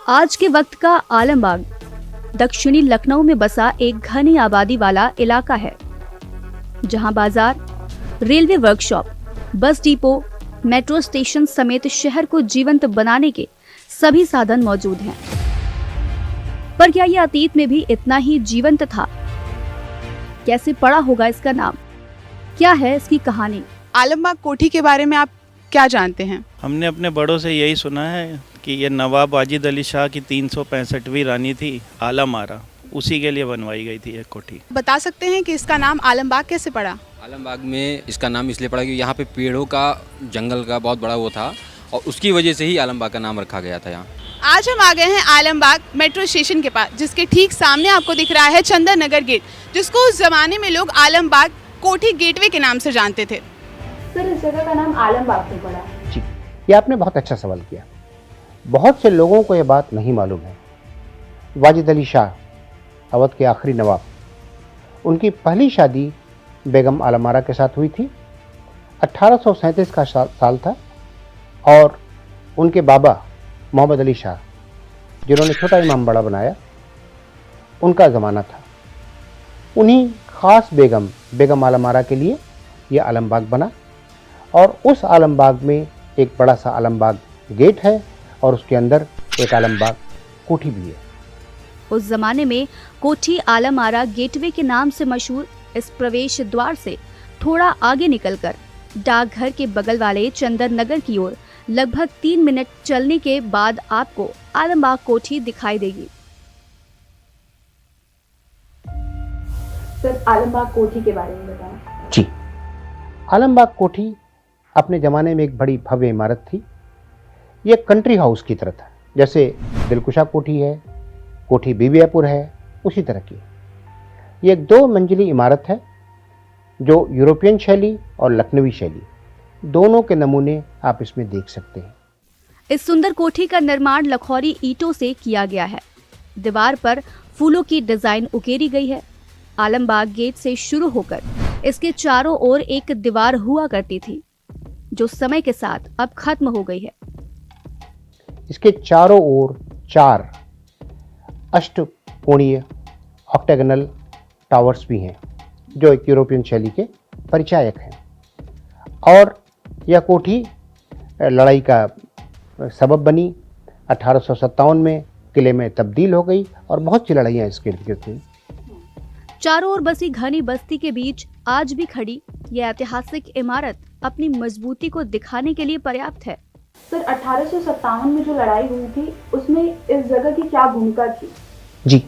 आज के वक्त का आलमबाग दक्षिणी लखनऊ में बसा एक घनी आबादी वाला इलाका है, जहां बाजार, railway workshop, bus depot, metro station समेत शहर को जीवंत बनाने के सभी साधन मौजूद हैं। पर क्या ये अतीत में भी इतना ही जीवंत था? कैसे पड़ा होगा इसका नाम? क्या है इसकी कहानी? आलमबाग कोठी के बारे में आप क्या जानते हैं? हमने अपने बड़ों से यही सुना है कि ये नवाब वाजिद अली शाह की 365वीं रानी थी आलम आरा, उसी के लिए बनवाई गई थी एक कोठी। बता सकते हैं कि इसका नाम आलमबाग कैसे पड़ा? आलमबाग में इसका नाम इसलिए पड़ा कि यहाँ पे पेड़ों का, जंगल का बहुत बड़ा वो था और उसकी वजह से ही आलमबाग का नाम रखा गया था यहाँ। आज हम आ गए हैं आलमबाग मेट्रो स्टेशन के पास, जिसके ठीक सामने आपको दिख रहा है चंदन नगर गेट, जिसको उस जमाने में लोग आलमबाग कोठी गेटवे के नाम से जानते थे। सर, इस जगह का नाम आलमबाग क्यों पड़ा? जी, ये आपने बहुत अच्छा सवाल किया। बहुत से लोगों को ये बात नहीं मालूम है। वाजिद अली शाह, अवध के आखिरी नवाब, उनकी पहली शादी बेगम आलम आरा के साथ हुई थी। 1837 का साल था और उनके बाबा मोहम्मद अली शाह, जिन्होंने छोटा इमाम बाड़ा बनाया, उनका ज़माना था। उन्हीं ख़ास बेगम आलम आरा के लिए ये आलमबाग बना और उस आलमबाग में एक बड़ा सा आलमबाग गेट है और उसके अंदर एक आलमबाग कोठी भी है। उस जमाने में कोठी आलम आरा गेटवे के नाम से मशहूर इस प्रवेश द्वार से थोड़ा आगे निकलकर डाकघर के बगल वाले चंदन नगर की ओर लगभग 3 मिनट चलने के बाद आपको आलमबाग कोठी दिखाई देगी। सर, आलमबाग कोठी के बारे में बताएं। जी, आलमबाग कोठी अपने ज़माने में एक बड़ी भव्य इमारत थी। ये कंट्री हाउस की तरह था, जैसे दिलकुशा कोठी है, कोठी बीबियापुर है, उसी तरह की। ये एक 2 मंजिली इमारत है जो यूरोपियन शैली और लखनवी शैली दोनों के नमूने आप इसमें देख सकते हैं। इस सुंदर कोठी का निर्माण लखौरी ईंटों से किया गया है। दीवार पर फूलों की डिजाइन उकेरी गई है। आलमबाग गेट से शुरू होकर इसके चारों ओर एक दीवार हुआ करती थी, जो समय के साथ अब खत्म हो गई है। इसके चारों ओर 4 अष्टकोणीय ऑक्टेगनल टावर्स भी हैं, जो एक यूरोपियन शैली के परिचायक हैं। और यह कोठी लड़ाई का सबब बनी। 1857 में किले में तब्दील हो गई और बहुत सी लड़ाइयाँ इसके इर्द गिर्द हुई। चारों ओर बसी घनी बस्ती के बीच आज भी खड़ी यह ऐतिहासिक इमारत अपनी मजबूती को दिखाने के लिए पर्याप्त है। सर, 1857 में जो लड़ाई हुई थी, उसमें इस जगह की क्या भूमिका थी? जी,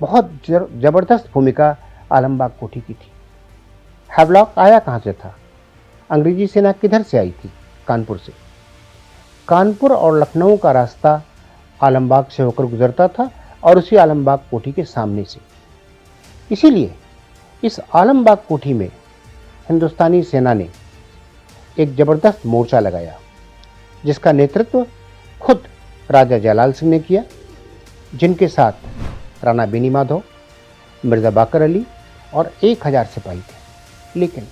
बहुत जबरदस्त भूमिका आलमबाग कोठी की थी। हैवलॉक आया कहाँ से था? अंग्रेजी सेना किधर से आई थी? कानपुर से। कानपुर और लखनऊ का रास्ता आलमबाग से होकर गुजरता था और उसी आलमबाग कोठी के सामने से। इसीलिए इस आलमबाग कोठी में हिंदुस्तानी सेना ने एक ज़बरदस्त मोर्चा लगाया, जिसका नेतृत्व खुद राजा जयलाल सिंह ने किया, जिनके साथ राणा बेनी माधव, मिर्ज़ा बाकर अली और 1000 सिपाही थे। लेकिन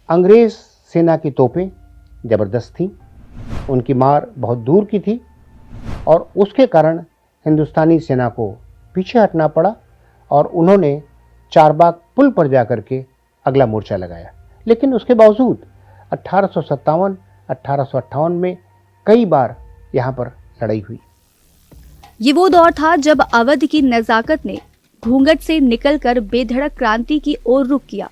अंग्रेज सेना की तोपें ज़बरदस्त थीं, उनकी मार बहुत दूर की थी और उसके कारण हिंदुस्तानी सेना को पीछे हटना पड़ा और उन्होंने चारबाग पुल पर जाकर के अगला मोर्चा लगाया। लेकिन उसके बावजूद 1857, 1858 में कई बार यहाँ पर लड़ाई हुई। ये वो दौर था जब अवध की नजाकत ने घूंघट से निकलकर बेधड़क क्रांति की ओर रुख किया।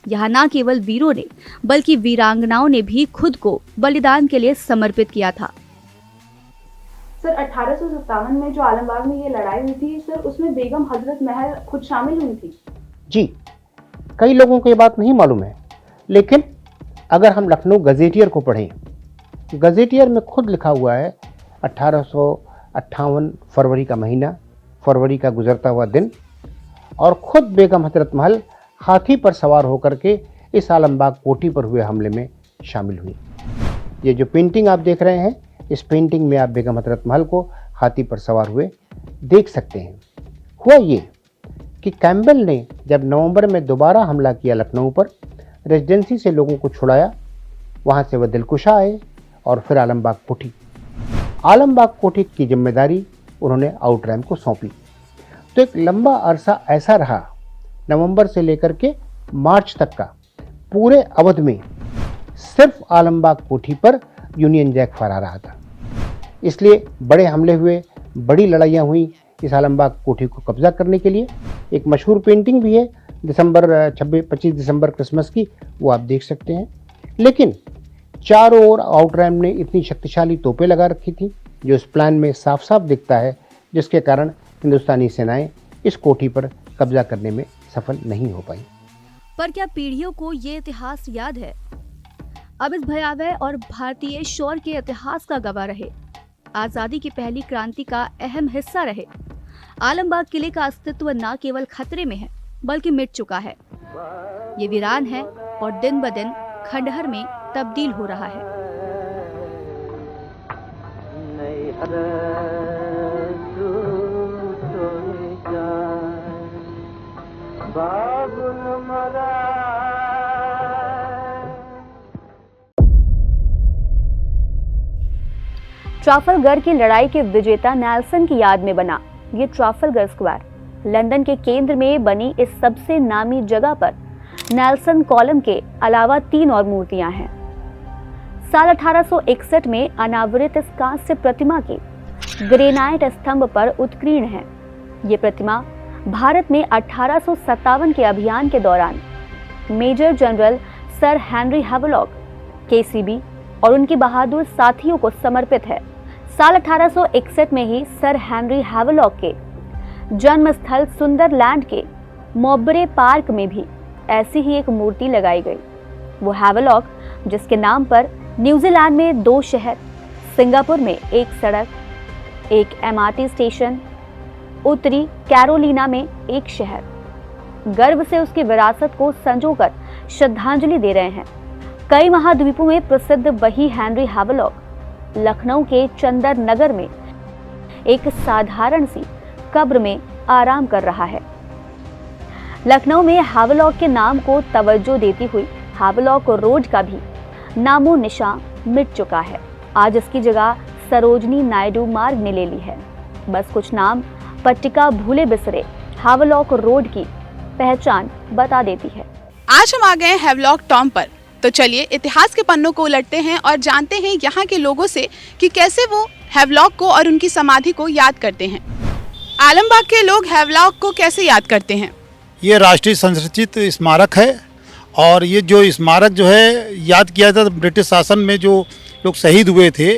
यहाँ न केवल वीरों ने बल्कि वीरांगनाओं ने भी खुद को बलिदान के लिए समर्पित किया था। सर, 1857 में जो आलमबाग में ये लड़ाई हुई थी, सर, उसमें बेगम हजरत महल खुद शामिल हुई थी? जी, कई लोगों को ये बात नहीं मालूम है, लेकिन अगर हम लखनऊ गजेटियर को पढ़ें, गजेटियर में खुद लिखा हुआ है 1858 फरवरी का महीना, फरवरी का गुजरता हुआ दिन, और खुद बेगम हजरत महल हाथी पर सवार होकर के इस आलमबाग कोठी पर हुए हमले में शामिल हुई। ये जो पेंटिंग आप देख रहे हैं, इस पेंटिंग में आप बेगम हजरत महल को हाथी पर सवार हुए देख सकते हैं। हुआ ये कि कैम्बेल ने जब नवंबर में दोबारा हमला किया लखनऊ पर, रेजिडेंसी से लोगों को छुड़ाया, वहाँ से वह दिलकुशा आए और फिर आलमबाग कोठी। आलमबाग कोठी की जिम्मेदारी उन्होंने आउटरैम को सौंपी। तो एक लंबा अरसा ऐसा रहा, नवंबर से लेकर के मार्च तक का पूरे अवध में सिर्फ आलमबाग कोठी पर यूनियन जैक फहरा रहा था। इसलिए बड़े हमले हुए, बड़ी लड़ाइयाँ हुई इस आलमबाग कोठी को कब्जा करने के लिए। एक मशहूर पेंटिंग भी है 25 दिसंबर क्रिसमस की, वो आप देख सकते हैं। लेकिन चारों ओर आउटरैम ने इतनी शक्तिशाली तोपें लगा रखी थी, जो इस प्लान में साफ साफ दिखता है, जिसके कारण हिंदुस्तानी सेनाएं इस कोठी पर कब्जा करने में सफल नहीं हो पाई। पर क्या पीढ़ियों को ये इतिहास याद है? अब इस भयावह और भारतीय शौर्य के इतिहास का गवाह रहे, आजादी की पहली क्रांति का अहम हिस्सा रहे, आलमबाग किले का अस्तित्व न केवल खतरे में है बल्कि मिट चुका है। ये वीरान है और दिन ब दिन खंडहर में तब्दील हो रहा है। ट्राफलगर की लड़ाई के विजेता नेल्सन की याद में बना ये ट्राफलगर स्क्वायर लंदन के केंद्र में बनी इस सबसे नामी जगह पर नेल्सन कॉलम के अलावा 3 और मूर्तियां हैं। साल 1861 में अनावृत इस कांस्य प्रतिमा के ग्रेनाइट स्तंभ पर उत्कीर्ण है। ये प्रतिमा भारत में 1857 के अभियान के दौरान major general sir Henry Havelock KCB और उनके बहादुर साथियों को समर्पित है। साल 1861 में ही सर हेनरी हैवलॉक के जन्मस्थल सुंदरलैंड के मॉबरे पार्क में भी ऐसी ही एक मूर्ति लगाई गई। वो हैवलॉक जिसके नाम पर न्यूजीलैंड में 2 शहर, सिंगापुर में 1 सड़क, एक एमआरटी स्टेशन, उत्तरी कैरोलिना में 1 शहर, गर्व से उसकी विरासत को संजोकर श्रद्धांजलि दे रहे हैं। कई महाद्वीपों में प्रसिद्ध वही हेनरी हैवलॉक लखनऊ के चंदर नगर में एक साधारण सी कब्र में आराम कर रहा है। लखनऊ में हैवलॉक के नाम को तवज्जो देती हुई हैवलॉक रोड का भी नामो निशान मिट चुका है। आज इसकी जगह सरोजनी नायडू मार्ग ने ले ली है। बस कुछ नाम पट्टिका भूले बिसरे हैवलॉक रोड की पहचान बता देती है। आज हम आ गए हैवलॉक टॉम पर, तो चलिए इतिहास के पन्नों को उलटते हैं और जानते हैं यहाँ के लोगों से कि कैसे वो हैवलॉक को और उनकी समाधि को याद करते हैं। आलमबाग के लोग हैवलॉक को कैसे याद करते हैं? ये राष्ट्रीय संरक्षित स्मारक है और ये जो स्मारक जो है याद किया जाता था, ब्रिटिश शासन में जो लोग शहीद हुए थे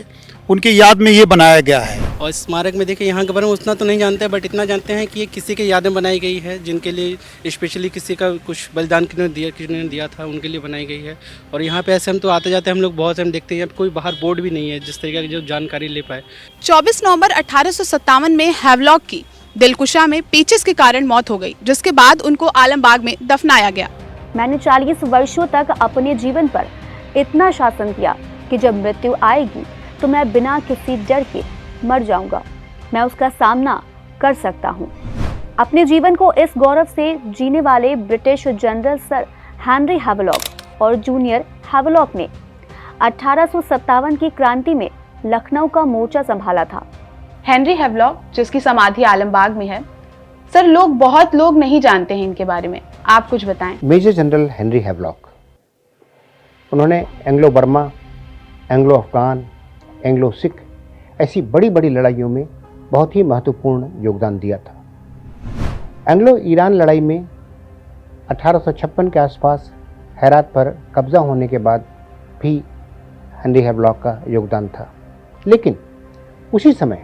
उनके याद में ये बनाया गया है। और स्मारक में देखिए यहाँ के बारे में उतना तो नहीं जानते, बट इतना जानते हैं कि ये किसी के याद में बनाई गई है, जिनके लिए स्पेशली किसी का कुछ बलिदान किसने दिया था उनके लिए बनाई गई है। और यहाँ पे ऐसे हम तो आते जाते हम लोग बहुत से हम देखते हैं, कोई बाहर बोर्ड भी नहीं है जिस तरीके की जो जानकारी ले पाए। 24 नवंबर 1857 में हैवलॉक की दिलकुशा में पेचिस के कारण मौत हो गई, जिसके बाद उनको आलमबाग में दफनाया गया। मैंने 40 वर्षों तक अपने जीवन पर इतना शासन किया कि जब मृत्यु आएगी तो मैं बिना किसी डर के मर जाऊंगा। मैं उसका सामना कर सकता हूं। अपने जीवन को इस गौरव से जीने वाले British general sir Henry Havelock और जूनियर हैवलॉक ने 1857 की क्रांति में लखनऊ का मोर्चा संभाला था। हेनरी हैवलॉक जिसकी समाधि आलमबाग में है, सर बहुत लोग नहीं जानते हैं इनके बारे में, आप कुछ बताएं। मेजर जनरल हेनरी हैवलॉक, उन्होंने Anglo Burma, Anglo Afghan, Anglo Sikh ऐसी बड़ी बड़ी लड़ाइयों में बहुत ही महत्वपूर्ण योगदान दिया था। एंग्लो ईरान लड़ाई में 1856 के आसपास हेरात पर कब्जा होने के बाद भी हेनरी हैवलॉक का योगदान था। लेकिन उसी समय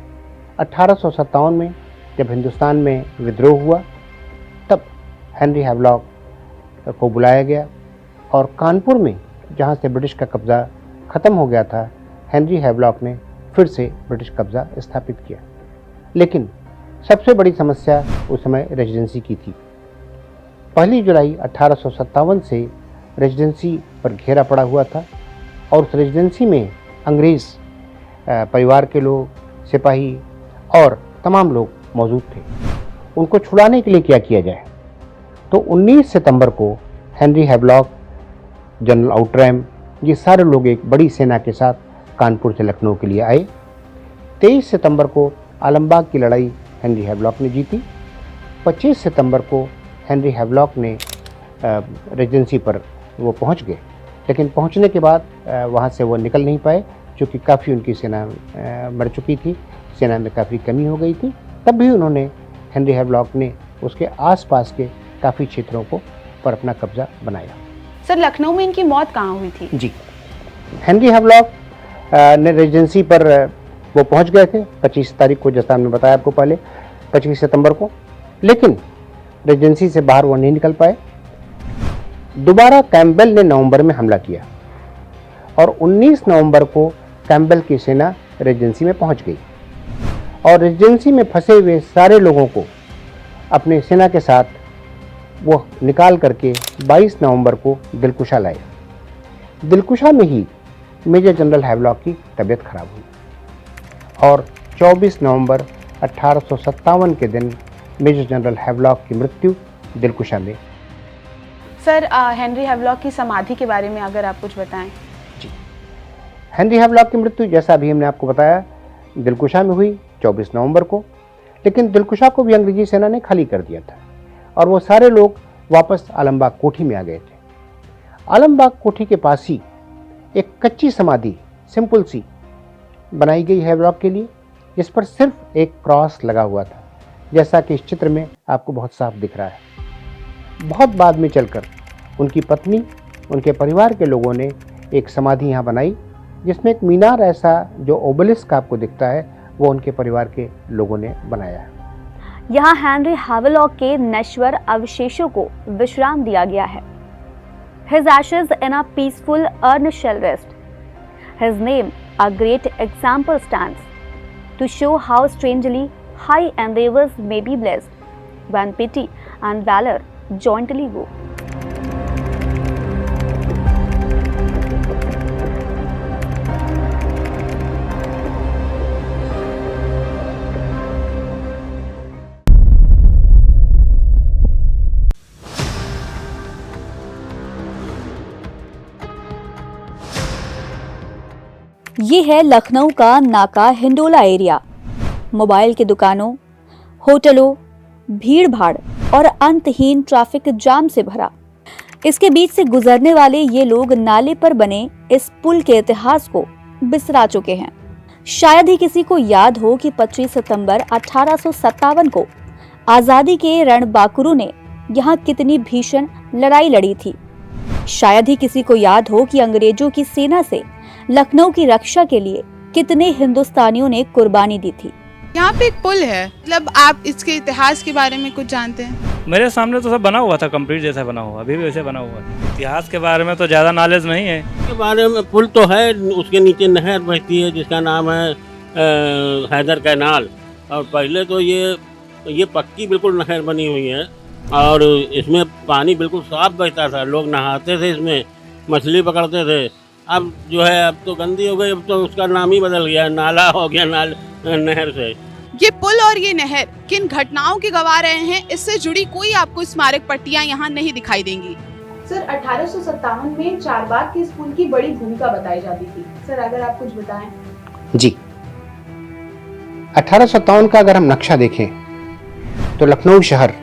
1857 में जब हिंदुस्तान में विद्रोह हुआ, तब हेनरी हैवलॉक को बुलाया गया और कानपुर में, जहाँ से ब्रिटिश का कब्जा ख़त्म हो गया था, हेनरी हैवलॉक ने फिर से ब्रिटिश कब्जा स्थापित किया। लेकिन सबसे बड़ी समस्या उस समय रेजिडेंसी की थी। 1 जुलाई 1857 से रेजिडेंसी पर घेरा पड़ा हुआ था और उस रेजिडेंसी में अंग्रेज़ परिवार के लोग, सिपाही और तमाम लोग मौजूद थे। उनको छुड़ाने के लिए क्या किया जाए? तो 19 सितंबर को हेनरी हैवलॉक, जनरल आउटरैम, ये सारे लोग एक बड़ी सेना के साथ कानपुर से लखनऊ के लिए आए। 23 सितंबर को आलमबाग की लड़ाई हेनरी हैवलॉक ने जीती। 25 सितंबर को हेनरी हैवलॉक ने रेजेंसी पर वो पहुंच गए, लेकिन पहुंचने के बाद वहां से वो निकल नहीं पाए, क्योंकि काफ़ी उनकी सेना मर चुकी थी, सेना में काफ़ी कमी हो गई थी। तब भी उन्होंने, हेनरी हैवलॉक ने उसके आसपास के काफ़ी क्षेत्रों को पर अपना कब्जा बनाया। सर, लखनऊ में इनकी मौत कहाँ हुई थी? जी, हेनरी हैवलॉक ने रेजेंसी पर वो पहुंच गए थे 25 तारीख को, जैसा हमने बताया आपको पहले, 25 सितंबर को, लेकिन रेजेंसी से बाहर वो नहीं निकल पाए। दोबारा कैम्पबेल ने नवंबर में हमला किया और 19 नवंबर को कैम्पबेल की सेना रेजेंसी में पहुंच गई और रेजेंसी में फंसे हुए सारे लोगों को अपने सेना के साथ वो निकाल करके 22 नवंबर को दिलकुशा लाए। दिलकुशा में ही मेजर जनरल हैवलॉक की तबीयत खराब हुई और 24 नवंबर 1857 के दिन मेजर जनरल हैवलॉक की मृत्यु दिलकुशा में। सर, हेनरी हैवलॉक की समाधि के बारे में अगर आप कुछ बताएं। जी, हेनरी हैवलॉक की मृत्यु जैसा अभी हमने आपको बताया दिलकुशा में हुई 24 नवंबर को, लेकिन दिलकुशा को भी अंग्रेजी सेना ने खाली कर दिया था और वो सारे लोग वापस आलमबाग कोठी में आ गए थे। आलमबाग कोठी के पास ही एक कच्ची समाधि, सिंपल सी, बनाई गई हैवलॉक के लिए, जिस पर सिर्फ एक क्रॉस लगा हुआ था, जैसा कि इस चित्र में आपको बहुत साफ दिख रहा है। बहुत बाद में चलकर उनकी पत्नी, उनके परिवार के लोगों ने एक समाधि यहाँ बनाई, जिसमें एक मीनार ऐसा जो ओबेलिस्क आपको दिखता है, वो उनके परिवार के लोगों ने बनाया है। यहाँ हेनरी हैवलॉक के नश्वर अवशेषों को विश्राम दिया गया है। His ashes in a peaceful urn shall rest. His name a great example stands to show how strangely high endeavors may be blessed when pity and valor jointly go. ये है लखनऊ का नाका हिंडोला एरिया। मोबाइल की दुकानों, होटलों, भीड़ भाड़ और अंतहीन ट्रैफिक जाम से भरा। इसके बीच से गुजरने वाले ये लोग नाले पर बने इस पुल के इतिहास को बिसरा चुके हैं। शायद ही किसी को याद हो कि 25 सितंबर 1857 को आजादी के रणबांकुरों ने यहाँ कितनी भीषण लड़ाई लड़ी थी। शायद ही किसी को याद हो कि अंग्रेजों की सेना से लखनऊ की रक्षा के लिए कितने हिंदुस्तानियों ने कुर्बानी दी थी। यहाँ पे एक पुल है, मतलब आप इसके इतिहास के बारे में कुछ जानते हैं? मेरे सामने तो सब बना हुआ था, कंप्लीट जैसा बना हुआ, अभी भी वैसे बना हुआ है। इतिहास के बारे में तो ज़्यादा नॉलेज नहीं है। के बारे में पुल तो है, उसके नीचे नहर बहती है जिसका नाम है हैदर कैनाल, और पहले तो ये पक्की बिल्कुल नहर बनी हुई है और इसमें पानी बिल्कुल साफ बहता था, लोग नहाते थे, इसमें मछली पकड़ते थे। अब जो है अब तो गंदी हो गई, अब तो उसका नाम ही बदल गया, नाला हो गया नहर से। ये पुल और ये नहर किन घटनाओं के गवाह रहे हैं, इससे जुड़ी कोई आपको स्मारक पट्टियां यहाँ नहीं दिखाई देंगी। सर, 1857 में चारबाग के इस पुल की बड़ी भूमिका बताई जाती थी। सर, अगर आप कुछ बताएं। जी, 1857 का अगर हम नक्शा देखें तो लखनऊ शहर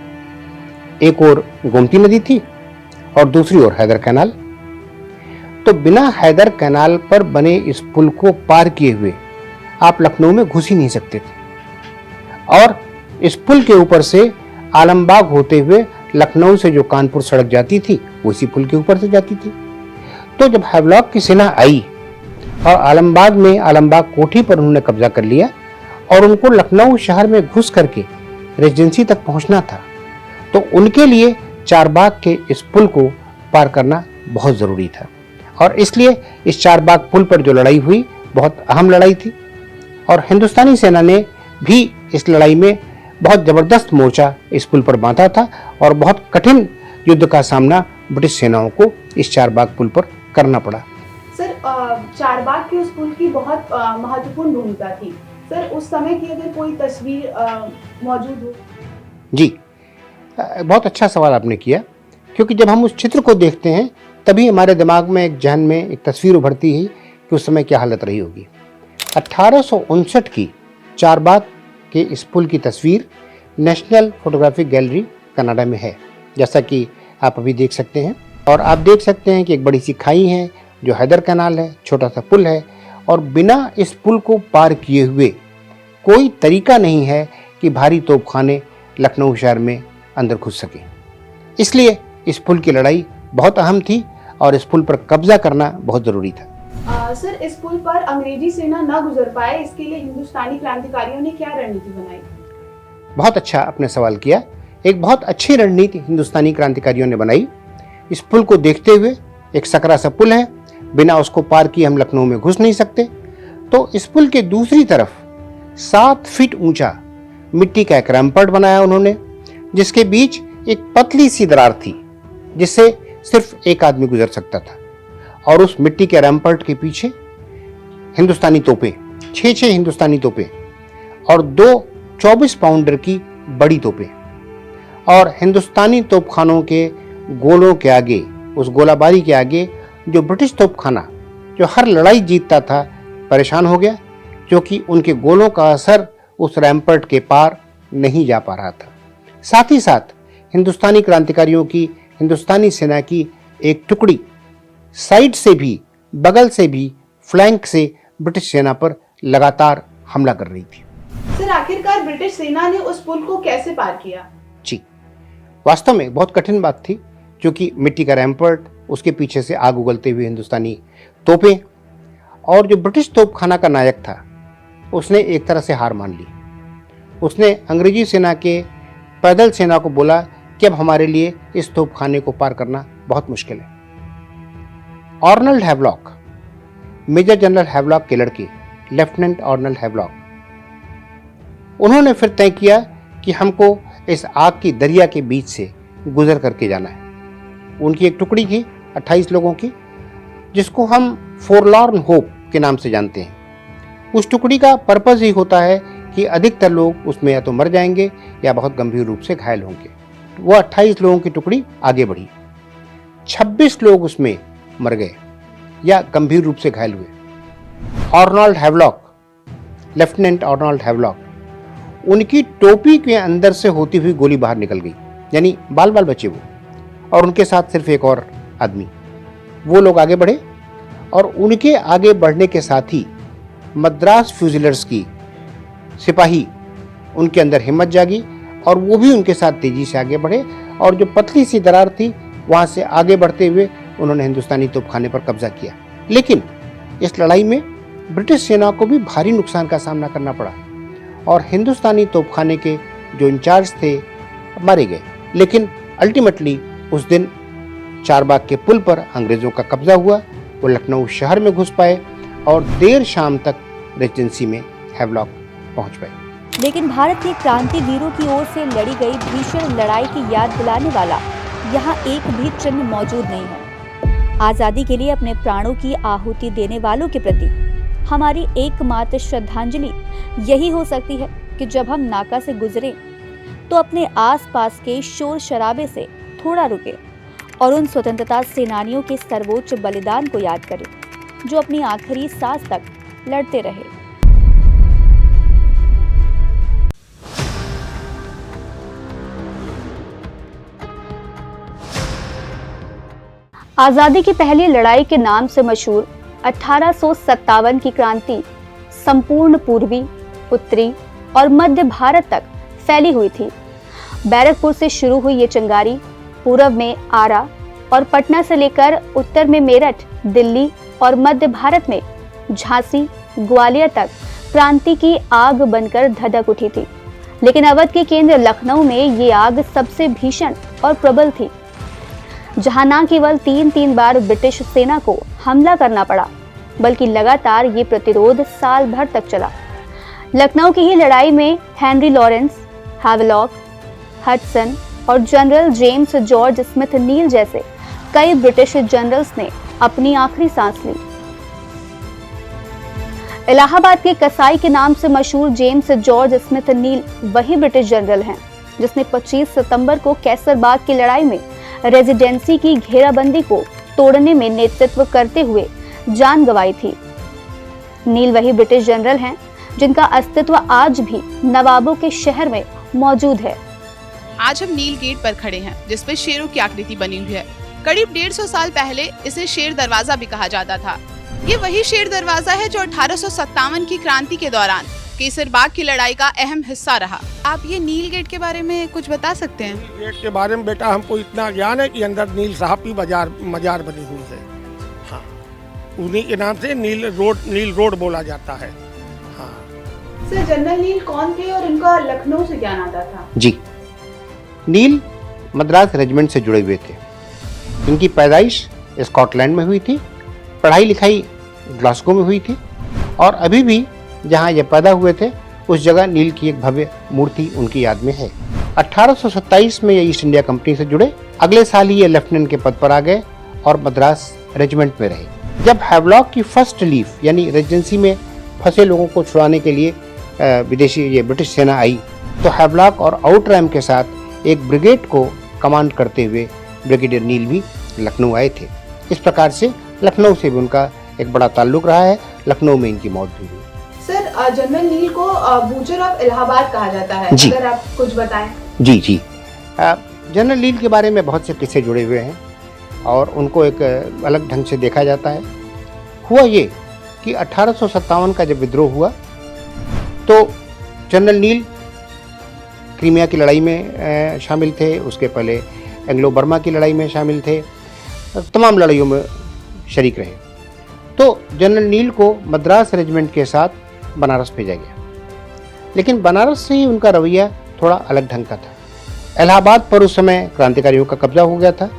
एक ओर गोमती नदी थी और दूसरी ओर हैदर कैनाल। तो बिना हैदर कैनाल पर बने इस पुल को पार किए हुए आप लखनऊ में घुस ही नहीं सकते थे। और इस पुल के ऊपर से आलमबाग होते हुए लखनऊ से जो कानपुर सड़क जाती थी वो इसी पुल के ऊपर से जाती थी। तो जब हैवलॉक की सेना आई और आलमबाग में आलमबाग कोठी पर उन्होंने कब्जा कर लिया और उनको लखनऊ शहर में घुस करके रेजिडेंसी तक पहुंचना था, तो उनके लिए चारबाग के इस पुल को पार करना बहुत जरूरी था। और इसलिए इस चारबाग पुल पर जो लड़ाई हुई बहुत अहम लड़ाई थी और हिंदुस्तानी सेना ने भी इस लड़ाई में बहुत जबरदस्त मोर्चा इस पुल पर बांधा था और बहुत कठिन युद्ध का सामना ब्रिटिश सेनाओं को इस चारबाग पुल पर करना पड़ा। सर, चारबाग के उस पुल की बहुत महत्वपूर्ण भूमिका थी। सर, उस समय की अगर कोई तस्वीर मौजूद हो? जी, बहुत अच्छा सवाल आपने किया, क्योंकि जब हम उस चित्र को देखते हैं तभी हमारे दिमाग में एक जहन में एक तस्वीर उभरती है कि उस समय क्या हालत रही होगी। 1859 की चारबाग के इस पुल की तस्वीर नेशनल फोटोग्राफिक गैलरी कनाडा में है, जैसा कि आप अभी देख सकते हैं। और आप देख सकते हैं कि एक बड़ी सी खाई है जो हैदर कैनाल है, छोटा सा पुल है, और बिना इस पुल को पार किए हुए कोई तरीका नहीं है कि भारी तोपखाने लखनऊ शहर में अंदर घुस सके। इसलिए इस पुल की लड़ाई बहुत अहम थी और इस पुल पर कब्जा करना बहुत ज़रूरी था। सर, इस पुल पर अंग्रेजी सेना न गुजर पाए, इसके लिए हिंदुस्तानी क्रांतिकारियों ने क्या रणनीति बनाई? बहुत अच्छा आपने सवाल किया। एक बहुत अच्छी रणनीति हिंदुस्तानी क्रांतिकारियों ने बनाई। इस पुल को देखते हुए, एक सकरा सा पुल है, बिना उसको पार किए हम लखनऊ में घुस नहीं सकते, तो इस पुल के दूसरी तरफ 7 फीट ऊंचा मिट्टी का एक रैम्पर्ट बनाया उन्होंने, जिसके बीच एक पतली सी दरार थी जिससे सिर्फ एक आदमी गुजर सकता था। और उस मिट्टी के रैम्पर्ट के पीछे हिंदुस्तानी तोपें, 6 हिंदुस्तानी तोपें और 2 24 पाउंडर की बड़ी तोपें, और हिंदुस्तानी तोपखानों के गोलों के आगे, उस गोलाबारी के आगे जो ब्रिटिश तोपखाना जो हर लड़ाई जीतता था परेशान हो गया, क्योंकि उनके गोलों का असर उस रैम्पर्ट के पार नहीं जा पा रहा था। साथ ही साथ हिंदुस्तानी क्रांतिकारियों की, हिंदुस्तानी सेना की एक टुकड़ी साइड से भी, बगल से भी, फ्लैंक से ब्रिटिश सेना पर लगातार हमला कर रही थी। सर, आखिरकार ब्रिटिश सेना ने उस पुल को कैसे पार किया? जी, वास्तव में बहुत कठिन बात थी, क्योंकि मिट्टी का रैम्पर्ट, उसके पीछे से आग उगलते हुए हिंदुस्तानी तोपें, और जो ब्रिटिश तोपखाना का नायक था उसने एक तरह से हार मान ली। उसने अंग्रेजी सेना के पैदल सेना को बोला कि अब हमारे लिए इस तोपखाने को पार करना बहुत मुश्किल है। Arnold Havelock, major general Havelock के लड़के, लेफ्टिनेंट आर्नल्ड हैवलॉक, उन्होंने फिर तय किया कि हमको इस आग की दरिया के बीच से गुजर करके जाना है। उनकी एक टुकड़ी थी 28 लोगों की, जिसको हम फोरलॉर्न होप के नाम से जानते हैं। उस टुकड़ी का पर्पस ही होता है कि अधिकतर लोग उसमें या तो मर जाएंगे या बहुत गंभीर रूप से घायल होंगे। वो 28 लोगों की टुकड़ी आगे बढ़ी, 26 लोग उसमें मर गए या गंभीर रूप से घायल हुए। Arnold Havelock, lieutenant Arnold Havelock, उनकी टोपी के अंदर से होती हुई गोली बाहर निकल गई, यानी बाल बाल बचे वो, और उनके साथ सिर्फ एक और आदमी। वो लोग आगे बढ़े और उनके आगे बढ़ने के साथ ही मद्रास फ्यूजिलर्स की सिपाही, उनके अंदर हिम्मत जागी और वो भी उनके साथ तेजी से आगे बढ़े, और जो पतली सी दरार थी वहाँ से आगे बढ़ते हुए उन्होंने हिंदुस्तानी तोपखाने पर कब्जा किया। लेकिन इस लड़ाई में ब्रिटिश सेना को भी भारी नुकसान का सामना करना पड़ा और हिंदुस्तानी तोपखाने के जो इंचार्ज थे मारे गए। लेकिन अल्टीमेटली उस दिन चारबाग के पुल पर अंग्रेज़ों का कब्जा हुआ, वो लखनऊ शहर में घुस पाए और देर शाम तक रेजिडेंसी में हैवलॉक पहुंच पाए। लेकिन भारत के क्रांति वीरों की ओर से लड़ी गई भीषण लड़ाई की याद दिलाने वाला यहाँ एक भी चिन्ह मौजूद नहीं है। आज़ादी के लिए अपने प्राणों की आहुति देने वालों के प्रति हमारी एकमात्र श्रद्धांजलि यही हो सकती है कि जब हम नाका से गुजरें तो अपने आसपास के शोर शराबे से थोड़ा रुके और उन स्वतंत्रता सेनानियों के सर्वोच्च बलिदान को याद करें जो अपनी आखिरी सांस तक लड़ते रहे। आज़ादी की पहली लड़ाई के नाम से मशहूर 1857 की क्रांति संपूर्ण पूर्वी, उत्तरी और मध्य भारत तक फैली हुई थी। बैरकपुर से शुरू हुई ये चिंगारी पूरब में आरा और पटना से लेकर उत्तर में मेरठ, दिल्ली और मध्य भारत में झांसी, ग्वालियर तक क्रांति की आग बनकर धधक उठी थी। लेकिन अवध के केंद्र लखनऊ में ये आग सबसे भीषण और प्रबल थी, जहां न केवल 3 बार ब्रिटिश सेना को हमला करना पड़ा, बल्कि लगातार ये प्रतिरोध साल भर तक चला। लखनऊ की ही लड़ाई में हेनरी लॉरेंस, हैवलॉक, हडसन और जनरल जेम्स जॉर्ज स्मिथ नील जैसे कई ब्रिटिश जनरल्स ने अपनी आखिरी सांस ली। इलाहाबाद के कसाई के नाम से मशहूर जेम्स जॉर्ज स्मिथ नील वही ब्रिटिश जनरल हैं जिसने 25 सितंबर को कैसरबाग की लड़ाई में रेजिडेंसी की घेराबंदी को तोड़ने में नेतृत्व करते हुए जान गंवाई थी। नील वही ब्रिटिश जनरल हैं जिनका अस्तित्व आज भी नवाबों के शहर में मौजूद है। आज हम नील गेट पर खड़े हैं, जिस पे शेरों की आकृति बनी हुई है। करीब 150 साल पहले इसे शेर दरवाजा भी कहा जाता था। ये वही शेर दरवाजा है जो 1857 की क्रांति के दौरान केसरबाग की लड़ाई का अहम हिस्सा रहा। आप ये नील गेट के बारे में कुछ बता सकते हैं? गेट के बारे में बेटा हमको इतना ज्ञान है कि अंदर नील साहब की मजार बनी हुई है। हाँ, उन्हीं के नाम से नील रोड बोला जाता है। हाँ सर, जनरल नील कौन थे और इनका लखनऊ से क्या नाता था? जी, नील मद्रास रेजिमेंट से जुड़े हुए थे। इनकी पैदाइश स्कॉटलैंड में हुई थी, पढ़ाई लिखाई ग्लासगो में हुई थी, और अभी भी जहां ये पैदा हुए थे उस जगह नील की एक भव्य मूर्ति उनकी याद में है। 1827 में ये ईस्ट इंडिया कंपनी से जुड़े। अगले साल ही ये लेफ्टिनेंट के पद पर आ गए और मद्रास रेजिमेंट में रहे। जब हैवलॉक की फर्स्ट लीफ यानी रेजिडेंसी में फंसे लोगों को छुड़ाने के लिए विदेशी ये ब्रिटिश सेना आई, तो हैवलॉक और आउटरैम के साथ एक ब्रिगेड को कमांड करते हुए ब्रिगेडियर नील भी लखनऊ आए थे। इस प्रकार से लखनऊ से भी उनका एक बड़ा ताल्लुक रहा है। लखनऊ में इनकी मौत भी हुई। सर, जनरल नील को बूचर ऑफ इलाहाबाद कहा जाता है, अगर आप कुछ बताएं। जी, जनरल नील के बारे में बहुत से किस्से जुड़े हुए हैं और उनको एक अलग ढंग से देखा जाता है। हुआ ये कि 1857 का जब विद्रोह हुआ तो जनरल नील क्रीमिया की लड़ाई में शामिल थे, उसके पहले एंग्लो बर्मा की लड़ाई में शामिल थे, तमाम लड़ाइयों में शरीक रहे। तो जनरल नील को मद्रास रेजिमेंट के साथ बनारस भेजा गया, लेकिन बनारस से ही उनका रवैया थोड़ा अलग ढंग का था। इलाहाबाद पर उस समय क्रांतिकारियों का कब्जा हो गया था।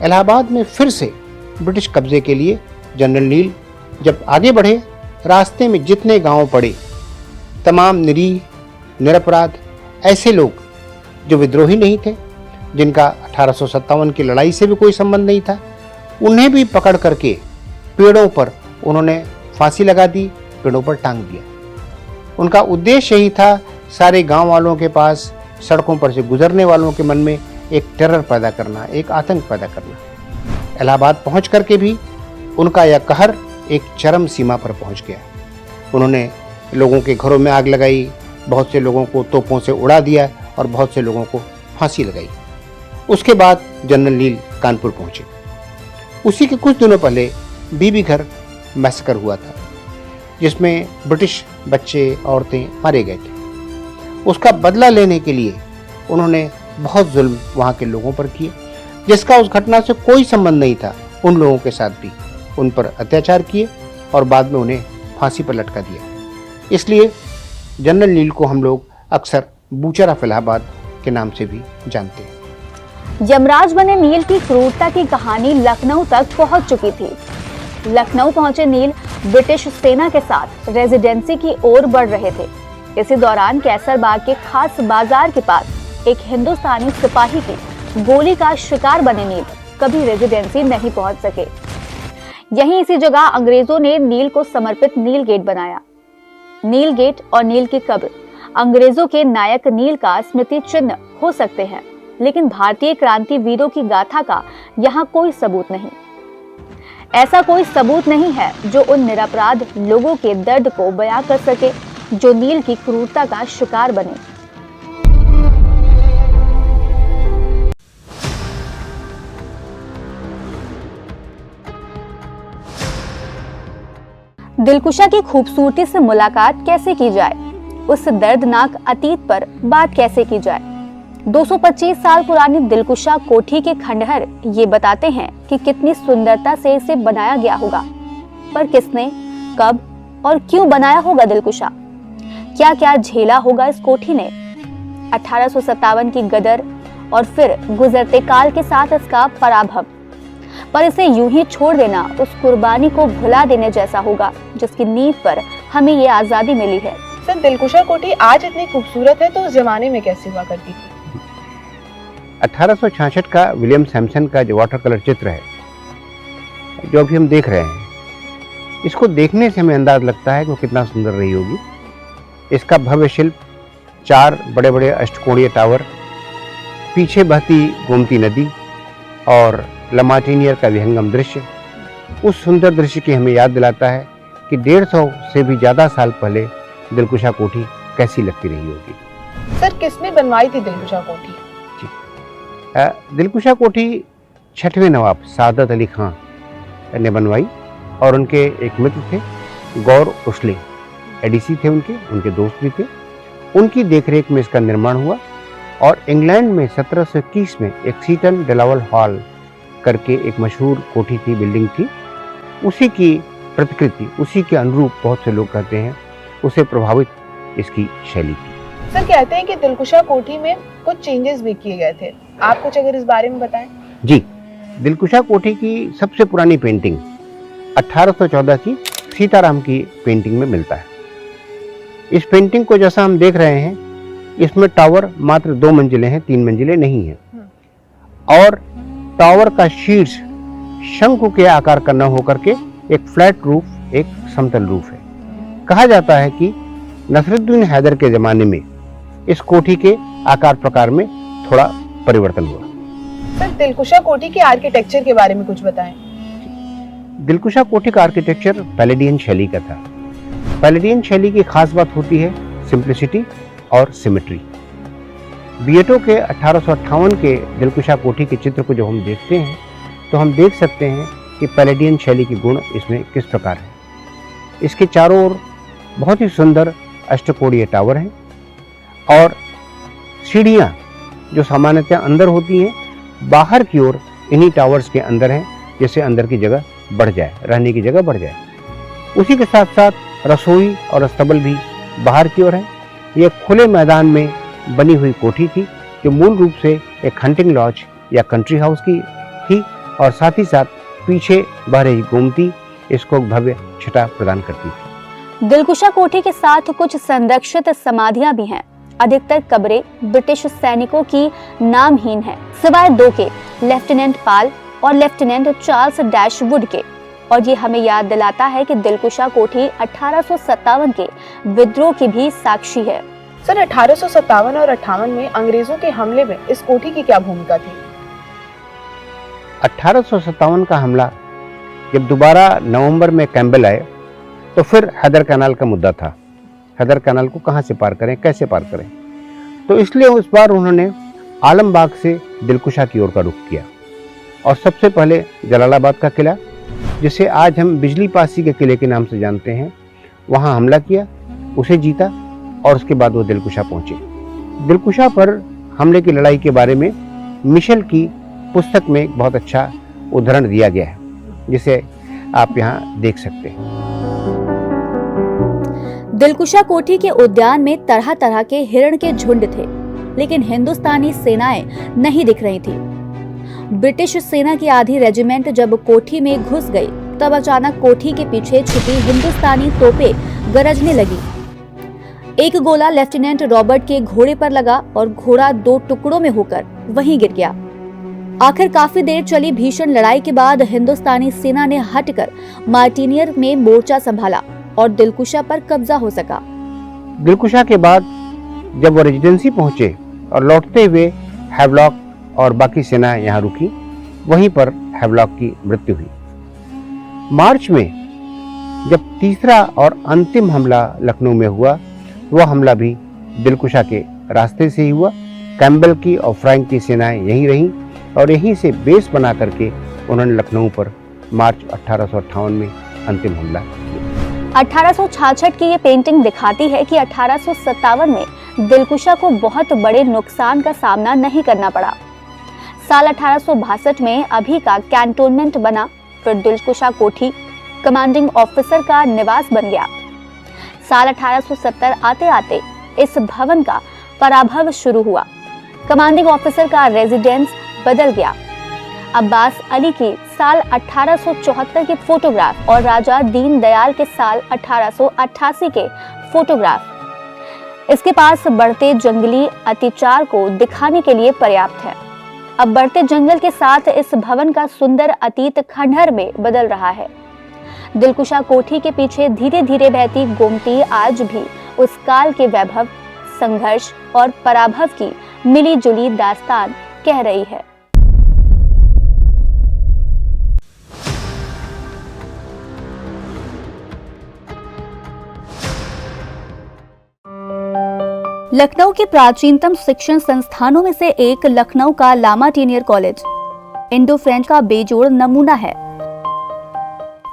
इलाहाबाद में फिर से ब्रिटिश कब्जे के लिए जनरल नील जब आगे बढ़े, रास्ते में जितने गांव पड़े, तमाम निरीह निरपराध ऐसे लोग जो विद्रोही नहीं थे, जिनका 1857 की लड़ाई से भी कोई संबंध नहीं था, उन्हें भी पकड़ करके पेड़ों पर उन्होंने फांसी लगा दी, पेड़ों पर टांग दिया। उनका उद्देश्य यही था, सारे गांव वालों के पास, सड़कों पर से गुजरने वालों के मन में एक टेरर पैदा करना, एक आतंक पैदा करना। इलाहाबाद पहुंच करके भी उनका यह कहर एक चरम सीमा पर पहुंच गया। उन्होंने लोगों के घरों में आग लगाई, बहुत से लोगों को तोपों से उड़ा दिया और बहुत से लोगों को फांसी लगाई। उसके बाद जनरल नील कानपुर पहुंचे। उसी के कुछ दिनों पहले बीबीघर मैसेकर हुआ था, जिसमें ब्रिटिश बच्चे औरतें मारे गए थे। उसका बदला लेने के लिए उन्होंने बहुत जुल्म वहाँ के लोगों पर किए, जिसका उस घटना से कोई संबंध नहीं था। उन लोगों के साथ भी उन पर अत्याचार किए और बाद में उन्हें फांसी पर लटका दिया। इसलिए जनरल नील को हम लोग अक्सर बूचर ऑफ इलाहाबाद के नाम से भी जानते हैं। यमराज बने नील की क्रूरता की कहानी लखनऊ तक पहुंच चुकी थी। लखनऊ पहुंचे नील ब्रिटिश सेना के साथ रेजिडेंसी की ओर बढ़ रहे थे। इसी दौरान कैसरबाग के खास बाजार के पास एक हिंदुस्तानी सिपाही की गोली का शिकार बने नील कभी रेजिडेंसी नहीं पहुंच सके। यहीं इसी जगह अंग्रेजों ने नील को समर्पित नील गेट बनाया। नील गेट और नील की कब्र अंग्रेजों के नायक नील का स्मृति चिन्ह हो सकते हैं, लेकिन भारतीय क्रांति वीरों की गाथा का यहाँ कोई सबूत नहीं। ऐसा कोई सबूत नहीं है जो उन निरपराध लोगों के दर्द को बयां कर सके जो नील की क्रूरता का शिकार बने। दिलकुशा की खूबसूरती से मुलाकात कैसे की जाए, उस दर्दनाक अतीत पर बात कैसे की जाए। 225 साल पुरानी दिलकुशा कोठी के खंडहर ये बताते हैं कि कितनी सुंदरता से इसे बनाया गया होगा, पर किसने, कब और क्यों बनाया होगा दिलकुशा? क्या क्या झेला होगा इस कोठी ने? 1857 की गदर और फिर गुजरते काल के साथ इसका पराभव, पर इसे यूं ही छोड़ देना उस कुर्बानी को भुला देने जैसा होगा जिसकी नींव पर हमें ये आजादी मिली है। सर, दिलकुशा कोठी आज इतनी खूबसूरत है तो उस जमाने में कैसे हुआ करती थी? 1866 का विलियम सैमसन का जो वाटर कलर चित्र है, जो अभी हम देख रहे हैं, इसको देखने से हमें अंदाज लगता है कि वो कितना सुंदर रही होगी। इसका भव्य शिल्प, 4 बड़े बड़े अष्टकोणीय टावर, पीछे बहती गोमती नदी और लमार्टिनियर का विहंगम दृश्य उस सुंदर दृश्य की हमें याद दिलाता है कि 150 से भी ज़्यादा साल पहले दिलकुशा कोठी कैसी लगती रही होगी। सर किसने बनवाई थी दिलकुशा कोठी? दिलकुशा कोठी 6वें नवाब सादत अली खां ने बनवाई और उनके एक मित्र थे गौर उसले, एडीसी थे उनके दोस्त भी थे। उनकी देखरेख में इसका निर्माण हुआ और इंग्लैंड में 1721 में एक सीटन डेलावल हॉल करके एक मशहूर कोठी थी, बिल्डिंग थी, उसी की प्रतिकृति, उसी के अनुरूप बहुत से लोग कहते हैं उसे प्रभावित इसकी शैली थी। सर कहते हैं कि दिलकुशा कोठी में कुछ चेंजेस भी किए गए थे, आप कुछ अगर इस बारे में बताएं। जी, दिलकुशा कोठी की सबसे पुरानी पेंटिंग 1814 की सीताराम की पेंटिंग में मिलता है। इस पेंटिंग को जैसा हम देख रहे हैं, इसमें टावर मात्र 2 मंजिलें हैं, 3 मंजिलें नहीं हैं, और टावर का शीर्ष शंकु के आकार का न होकर के एक फ्लैट रूफ, एक समतल रूफ है। कहा जाता है कि नसरुद्दीन हैदर के जमाने में इस कोठी के आकार प्रकार में थोड़ा परिवर्तन हुआ। सर दिलकुशा कोठी के आर्किटेक्चर के बारे में कुछ बताएं। दिलकुशा कोठी का आर्किटेक्चर पैलेडियन शैली का था। पैलेडियन शैली की खास बात होती है सिंप्लिसिटी और सिमेट्री। बिएटो के 1858 के दिलकुशा कोठी के चित्र को जब हम देखते हैं तो हम देख सकते हैं कि पैलेडियन शैली के गुण इसमें किस प्रकार है। इसके चारों ओर बहुत ही सुंदर अष्टकोणीय टावर हैं और सीढ़ियाँ जो सामान्यतः अंदर होती हैं, बाहर की ओर इन्हीं टावर्स के अंदर हैं, जैसे अंदर की जगह बढ़ जाए, रहने की जगह बढ़ जाए। उसी के साथ साथ रसोई और अस्तबल भी बाहर की ओर है। यह खुले मैदान में बनी हुई कोठी थी जो मूल रूप से एक हंटिंग लॉज या कंट्री हाउस की थी और साथ ही साथ पीछे बह रही गोमती इसको भव्य छटा प्रदान करती थी। दिलकुशा कोठी के साथ कुछ संरक्षित समाधियां भी हैं। अधिकतर कब्रें ब्रिटिश सैनिकों की नामहीन हैं, सिवाय 2 के, लेफ्टिनेंट पाल और लेफ्टिनेंट चार्ल्स डैशवुड के। और ये हमें याद दिलाता है कि दिलकुशा कोठी 1857 के विद्रोह की भी साक्षी है। सर 1857 और 58 में अंग्रेजों के हमले में इस कोठी की क्या भूमिका थी? 1857 का हमला जब दोबारा नवंबर में कैम्बेल आए तो फिर हैदर कैनाल का मुद्दा था। हैदर कैनाल को कहाँ से पार करें, कैसे पार करें, तो इसलिए उस बार उन्होंने आलमबाग से दिलकुशा की ओर का रुख किया और सबसे पहले जलालाबाद का किला, जिसे आज हम बिजली पासी के किले के नाम से जानते हैं, वहाँ हमला किया, उसे जीता और उसके बाद वो दिलकुशा पहुँचे। दिलकुशा पर हमले की लड़ाई के बारे में मिशेल की पुस्तक में एक बहुत अच्छा उदाहरण दिया गया है, जिसे आप यहाँ देख सकते हैं। दिलकुशा कोठी के उद्यान में तरह तरह के हिरण के झुंड थे, लेकिन हिंदुस्तानी सेनाएं नहीं दिख रही थी। ब्रिटिश सेना की आधी रेजिमेंट जब कोठी में घुस गई, तब अचानक कोठी के पीछे छुपी हिंदुस्तानी तोपें गरजने लगी। एक गोला लेफ्टिनेंट रॉबर्ट के घोड़े पर लगा और घोड़ा 2 टुकड़ों में होकर वहीं गिर गया। आखिर काफी देर चली भीषण लड़ाई के बाद हिंदुस्तानी सेना ने हटकर मार्टिनियर में मोर्चा संभाला और दिलकुशा पर कब्जा हो सका। दिलकुशा के बाद जब वो रेजिडेंसी पहुंचे और लौटते हुए हैवलॉक और बाकी सेना यहाँ रुकी, वहीं पर हैवलॉक की मृत्यु हुई। मार्च में जब तीसरा और अंतिम हमला लखनऊ में हुआ, वह हमला भी दिलकुशा के रास्ते से ही हुआ। कैम्बेल की और फ्रैंक की सेनाएं यहीं रहीं और यहीं से बेस बना करके उन्होंने लखनऊ पर मार्च 1858 में अंतिम हमला किया। 1866 की ये पेंटिंग दिखाती है कि 1857 में दिलकुशा को बहुत बड़े नुकसान का सामना नहीं करना पड़ा। साल 1862 में अभी का कैंटोनमेंट बना, फिर दिलकुशा कोठी कमांडिंग ऑफिसर का निवास बन गया। साल 1870 आते आते इस भवन का पराभव शुरू हुआ। कमांडिंग ऑफिसर का रेजिडेंस बदल गया। अब्बास अली की साल 1874 के फोटोग्राफ और राजा दीन दयाल के साल 1888 के फोटोग्राफ इसके पास बढ़ते जंगली अत्याचार को दिखाने के लिए पर्याप्त है। अब बढ़ते जंगल के साथ इस भवन का सुंदर अतीत खंडहर में बदल रहा है। दिलकुशा कोठी के पीछे धीरे धीरे बहती गोमती आज भी उस काल के वैभव, संघर्ष और पराभव की मिली जुली दास्तान कह रही है। लखनऊ के प्राचीनतम शिक्षण संस्थानों में से एक लखनऊ का लामा टीनियर कॉलेज इंडो फ्रेंच का बेजोड़ नमूना है।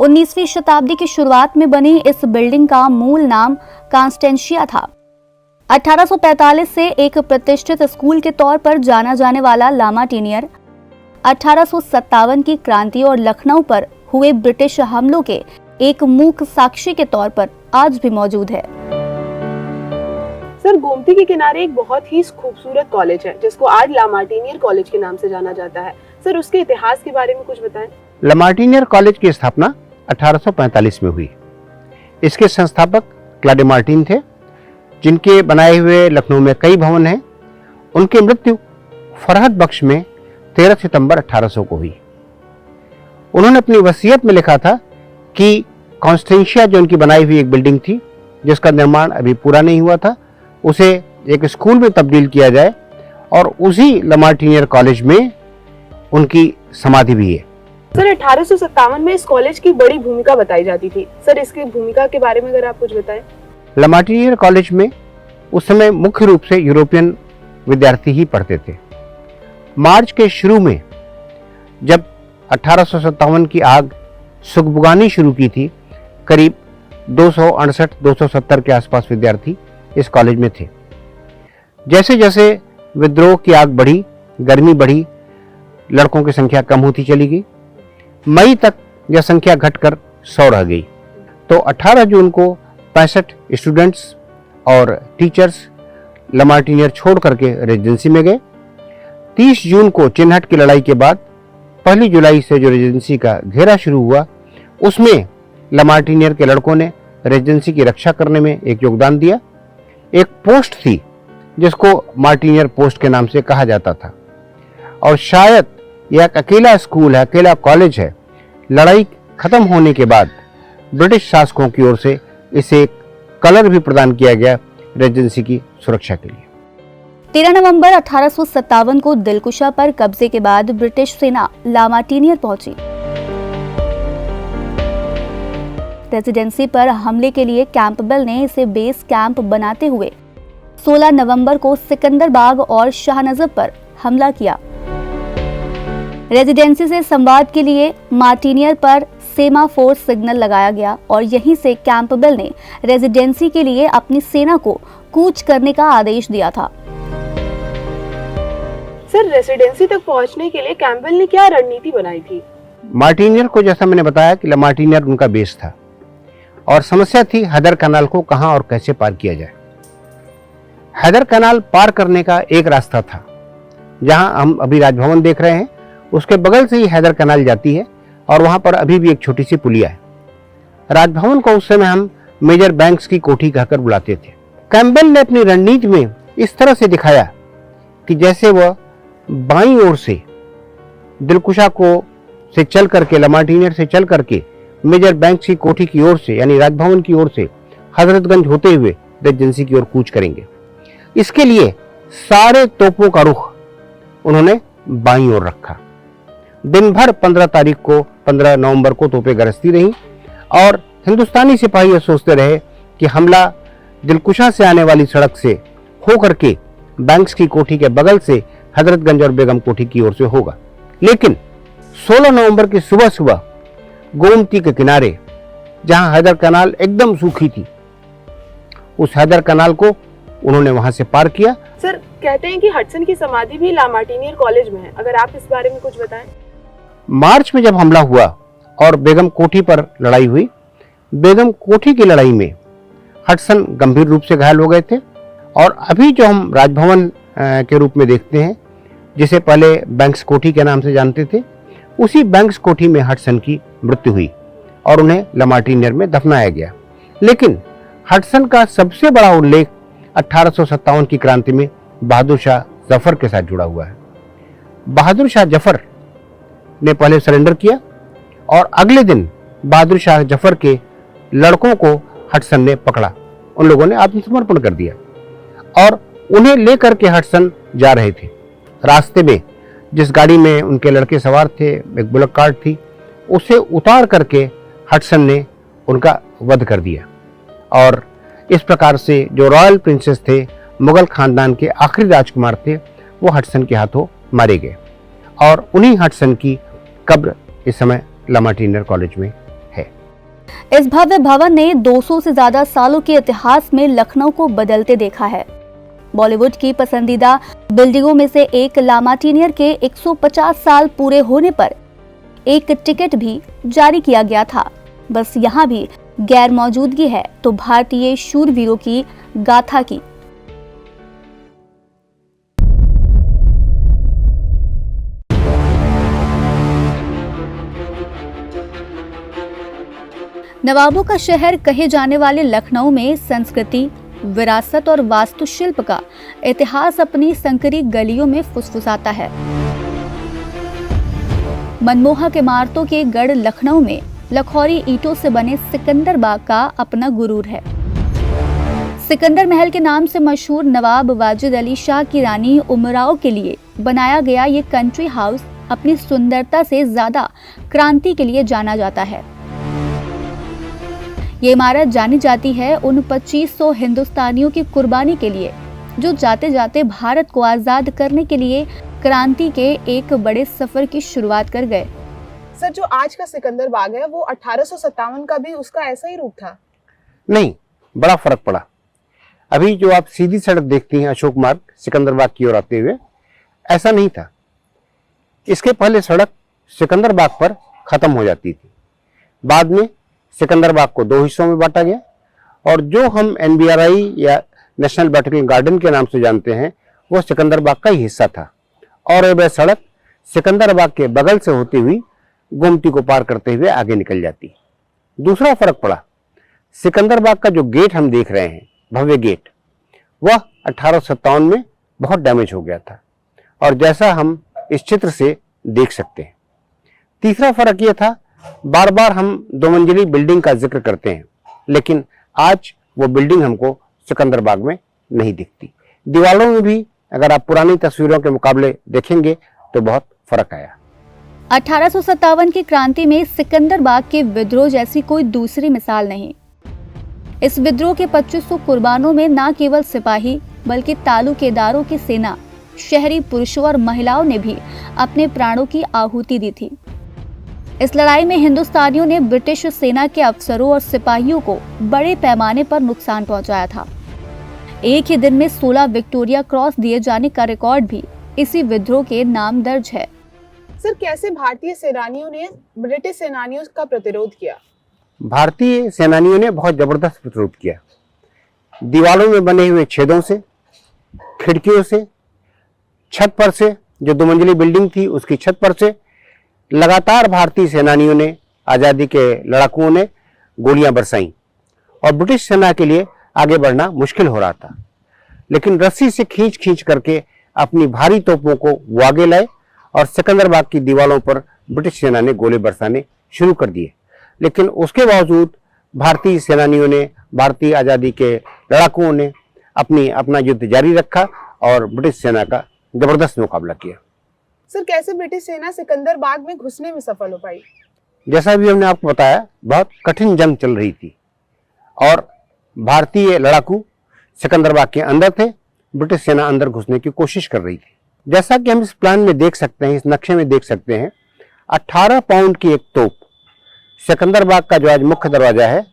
19वीं शताब्दी की शुरुआत में बनी इस बिल्डिंग का मूल नाम कॉन्स्टेंशिया था। 1845 से एक प्रतिष्ठित स्कूल के तौर पर जाना जाने वाला लामा टीनियर 1857 की क्रांति और लखनऊ पर हुए ब्रिटिश हमलों के एक मूक साक्षी के तौर पर आज भी मौजूद है। सर, गोमती के किनारे एक बहुत ही खूबसूरत कॉलेज है जिसको आज लामार्टिनियर कॉलेज के नाम से जाना जाता है। सर, उसके इतिहास के बारे में कुछ बताएं। लामार्टिनियर कॉलेज की स्थापना 1845 में हुई। इसके संस्थापक क्लाडे मार्टिन थे, जिनके बनाए हुए लखनऊ में कई भवन हैं। उनकी मृत्यु फरहद बख्श में 13 सितंबर 1800 को हुई। उन्होंने अपनी वसीयत में लिखा था कि कॉन्स्टेंशिया जो उनकी बनाई हुई एक बिल्डिंग थी, जिसका निर्माण अभी पूरा नहीं हुआ था, उसे एक स्कूल में तब्दील किया जाए और उसी लामार्टिनियर कॉलेज में उनकी समाधि भी है। सर, 1857 में इस कॉलेज की बड़ी भूमिका बताई जाती थी। सर, इसकी भूमिका के बारे में अगर आप कुछ बताएं। लामार्टिनियर कॉलेज में उस समय मुख्य रूप से यूरोपियन विद्यार्थी ही पढ़ते थे। मार्च के शुरू में जब 1857 की आग सुगबुगानी शुरू की थी, करीब 268-270 के आसपास विद्यार्थी इस कॉलेज में थे। जैसे जैसे विद्रोह की आग बढ़ी, गर्मी बढ़ी, लड़कों की संख्या कम होती चली गई। मई तक यह संख्या घटकर 100 रह गई। तो 18 जून को 65 स्टूडेंट्स और टीचर्स लामार्टिनियर छोड़ करके रेजिडेंसी में गए। 30 जून को चिन्हट की लड़ाई के बाद 1 जुलाई से जो रेजिडेंसी का घेरा शुरू हुआ, उसमें लामार्टिनियर के लड़कों ने रेजिडेंसी की रक्षा करने में एक योगदान दिया। एक पोस्ट थी जिसको मार्टिनियर पोस्ट के नाम से कहा जाता था, और शायद यह एक अकेला स्कूल है, अकेला कॉलेज है। लड़ाई खत्म होने के बाद ब्रिटिश शासकों की ओर से इसे एक कलर भी प्रदान किया गया रेजिडेंसी की सुरक्षा के लिए। 13 नवंबर 1857 को दिलकुशा पर कब्जे के बाद ब्रिटिश सेना लामार्टिनियर पहुंची। रेजिडेंसी पर हमले के लिए कैंपबेल ने इसे बेस कैंप बनाते हुए 16 नवंबर को सिकंदर बाग और शाहनजब पर हमला किया। रेजिडेंसी से संवाद के लिए मार्टिनियर पर सेमाफोर सिग्नल लगाया गया और यहीं से कैंपबेल ने रेजिडेंसी के लिए अपनी सेना को कूच करने का आदेश दिया था। सर, रेजिडेंसी तक पहुंचने के लिए कैंपबेल ने क्या रणनीति बनाई थी? मार्टिनियर को, जैसा मैंने बताया, कि लामार्टिनियर उनका बेस था और समस्या थी हैदर कैनाल को कहां और कैसे पार किया जाए। हैदर कैनाल पार करने का एक रास्ता था, जहां हम अभी राजभवन देख रहे हैं, उसके बगल से ही हैदर कैनाल जाती है और वहां पर अभी भी एक छोटी सी पुलिया है। राजभवन को उस समय हम मेजर बैंक्स की कोठी कहकर बुलाते थे। कैंपबेल ने अपनी रणनीति में इस तरह से दिखाया कि जैसे वह बाईं ओर से दिलकुशा को से चल करके, लामार्टिनियर से चल करके मेजर बैंक्स की कोठी की ओर से, यानी राजभवन की ओर से हजरतगंज होते हुए रेजिडेंसी की ओर कूच करेंगे। इसके लिए सारे तोपों का रुख उन्होंने बाईं ओर रखा। दिन भर 15 नवंबर को तोपें गरजती रहीं और हिंदुस्तानी सिपाही यह सोचते रहे कि हमला दिलकुशा से आने वाली सड़क से हो करके बैंक्स की कोठी के बगल से हजरतगंज और बेगम कोठी की ओर से होगा। लेकिन 16 नवंबर की सुबह सुबह गोमती के किनारे, जहां हैदर कैनाल एकदम सूखी थी, उस हैदर कैनाल को उन्होंने वहां से पार किया। सर, कहते हैं कि हडसन की समाधि भी लामार्टिनियर कॉलेज में है। अगर आप इस बारे में कुछ बताएं। मार्च में जब हमला हुआ और बेगम कोठी पर लड़ाई हुई, बेगम कोठी की लड़ाई में हडसन गंभीर रूप से घायल हो गए थे और अभी जो हम राजभवन के रूप में देखते हैं, जिसे पहले बैंक्स कोठी के नाम से जानते थे, उसी बैंक्स कोठी में हडसन की मृत्यु हुई और उन्हें लामार्टिनियर में दफनाया गया। लेकिन हडसन का सबसे बड़ा उल्लेख 1857 की क्रांति में बहादुर शाह जफर के साथ जुड़ा हुआ है। बहादुर शाह जफर ने पहले सरेंडर किया और अगले दिन बहादुर शाह जफर के लड़कों को हडसन ने पकड़ा। उन लोगों ने आत्मसमर्पण कर दिया और उन्हें लेकर के हडसन जा रहे थे। रास्ते में जिस गाड़ी में उनके लड़के सवार थे, एक बुलेट कार्ट थी, उसे उतार करके हडसन ने उनका वध कर दिया और इस प्रकार से जो रॉयल प्रिंसेस थे मुगल खानदान के आखिरी राजकुमार थे, वो हडसन के हाथों मारे गए और उन्हीं हडसन की कब्र इस समय लामार्टिनियर कॉलेज में है। इस भव्य भवन ने 200 से ज्यादा सालों के इतिहास में लखनऊ को बदलते देखा है। बॉलीवुड की पसंदीदा बिल्डिंगों में से एक लामार्टिनियर के 150 साल पूरे होने पर एक टिकट भी जारी किया गया था। बस यहाँ भी गैर मौजूदगी है तो भारतीय शूरवीरों की गाथा की। नवाबों का शहर कहे जाने वाले लखनऊ में संस्कृति, विरासत और वास्तुशिल्प का इतिहास अपनी संकरी गलियों में फुसफुसाता है। मनमोहक इमारतों के गढ़ लखनऊ में लखौरी ईंटों से बने सिकंदर बाग का अपना गुरूर है। सिकंदर महल के नाम से मशहूर नवाब वाजिद अली शाह की रानी उमराव के लिए बनाया गया ये कंट्री हाउस अपनी सुंदरता से ज्यादा क्रांति के लिए जाना जाता है। ये इमारत जानी जाती है उन 2500 हिंदुस्तानियों की कुर्बानी के लिए जो जाते जाते भारत को आजाद करने के लिए क्रांति के एक बड़े सफर की शुरुआत कर गए। सर, जो आज का सिकंदर बाग है वो 1857 का भी उसका ऐसा ही रूप था? नहीं, बड़ा फर्क पड़ा। अभी जो आप सीधी सड़क देखती हैं अशोक मार्ग सिकंदर बाग की ओर आते हुए, ऐसा नहीं था। इसके पहले सड़क सिकंदर बाग पर खत्म हो जाती थी। बाद में सिकंदर बाग को 2 हिस्सों में बांटा गया और जो हम NBRI या नेशनल बॉटनिकल गार्डन के नाम से जानते हैं वो सिकंदर बाग का ही हिस्सा था और अब सड़क सिकंदर बाग के बगल से होती हुई गोमती को पार करते हुए आगे निकल जाती। दूसरा फर्क पड़ा, सिकंदर बाग का जो गेट हम देख रहे हैं, भव्य गेट, वह 1857 में बहुत डैमेज हो गया था और जैसा हम इस चित्र से देख सकते हैं। तीसरा फर्क यह था, बार बार हम 2 मंजिली बिल्डिंग का जिक्र करते हैं लेकिन आज वो बिल्डिंग हमको सिकंदर बाग में नहीं दिखती। दीवारों में भी अगर आप पुरानी तस्वीरों के मुकाबले देखेंगे तो बहुत फर्क आया। 1857 की क्रांति में सिकंदर बाग के विद्रोह जैसी कोई दूसरी मिसाल नहीं। इस विद्रोह के 2500 कुर्बानों में न केवल सिपाही बल्कि तालुकेदारों की सेना, शहरी पुरुषों और महिलाओं ने भी अपने प्राणों की आहुति दी थी। इस लड़ाई में हिंदुस्तानियों ने ब्रिटिश सेना के अफसरों और सिपाहियों को बड़े पैमाने पर नुकसान पहुंचाया था। एक ही दिन में 16 विक्टोरिया क्रॉस दिए जाने का रिकॉर्ड भी इसी विद्रोह के नाम दर्ज है। सर, कैसे भारतीय सेनानियों ने ब्रिटिश सेनानियों का प्रतिरोध किया? भारतीय सेनानियों ने बहुत जबरदस्त प्रतिरोध किया। दीवारों में बने हुए छेदों से, खिड़कियों से, छत पर से, जो 2 मंजिली बिल्डिंग थी उसकी छत पर से लगातार भारतीय सेनानियों ने, आज़ादी के लड़ाकुओं ने गोलियां बरसाई और ब्रिटिश सेना के लिए आगे बढ़ना मुश्किल हो रहा था। लेकिन रस्सी से खींच खींच करके अपनी भारी तोपों को वो आगे लाए और सिकंदर बाग की दीवारों पर ब्रिटिश सेना ने गोले बरसाने शुरू कर दिए। लेकिन उसके बावजूद भारतीय सेनानियों ने, भारतीय आज़ादी के लड़ाकुओं ने अपना युद्ध जारी रखा और ब्रिटिश सेना का जबरदस्त मुकाबला किया। सर, कैसे ब्रिटिश सेना सिकंदर बाग में घुसने में सफल हो पाई? जैसा भी हमने आपको बताया, बहुत कठिन जंग चल रही थी और भारतीय लड़ाकू सिकंदर बाग के अंदर थे, ब्रिटिश सेना अंदर घुसने की कोशिश कर रही थी। जैसा कि हम इस प्लान में देख सकते हैं, इस नक्शे में देख सकते हैं, 18 पाउंड की एक तोप सिकंदर बाग का जो आज मुख्य दरवाजा है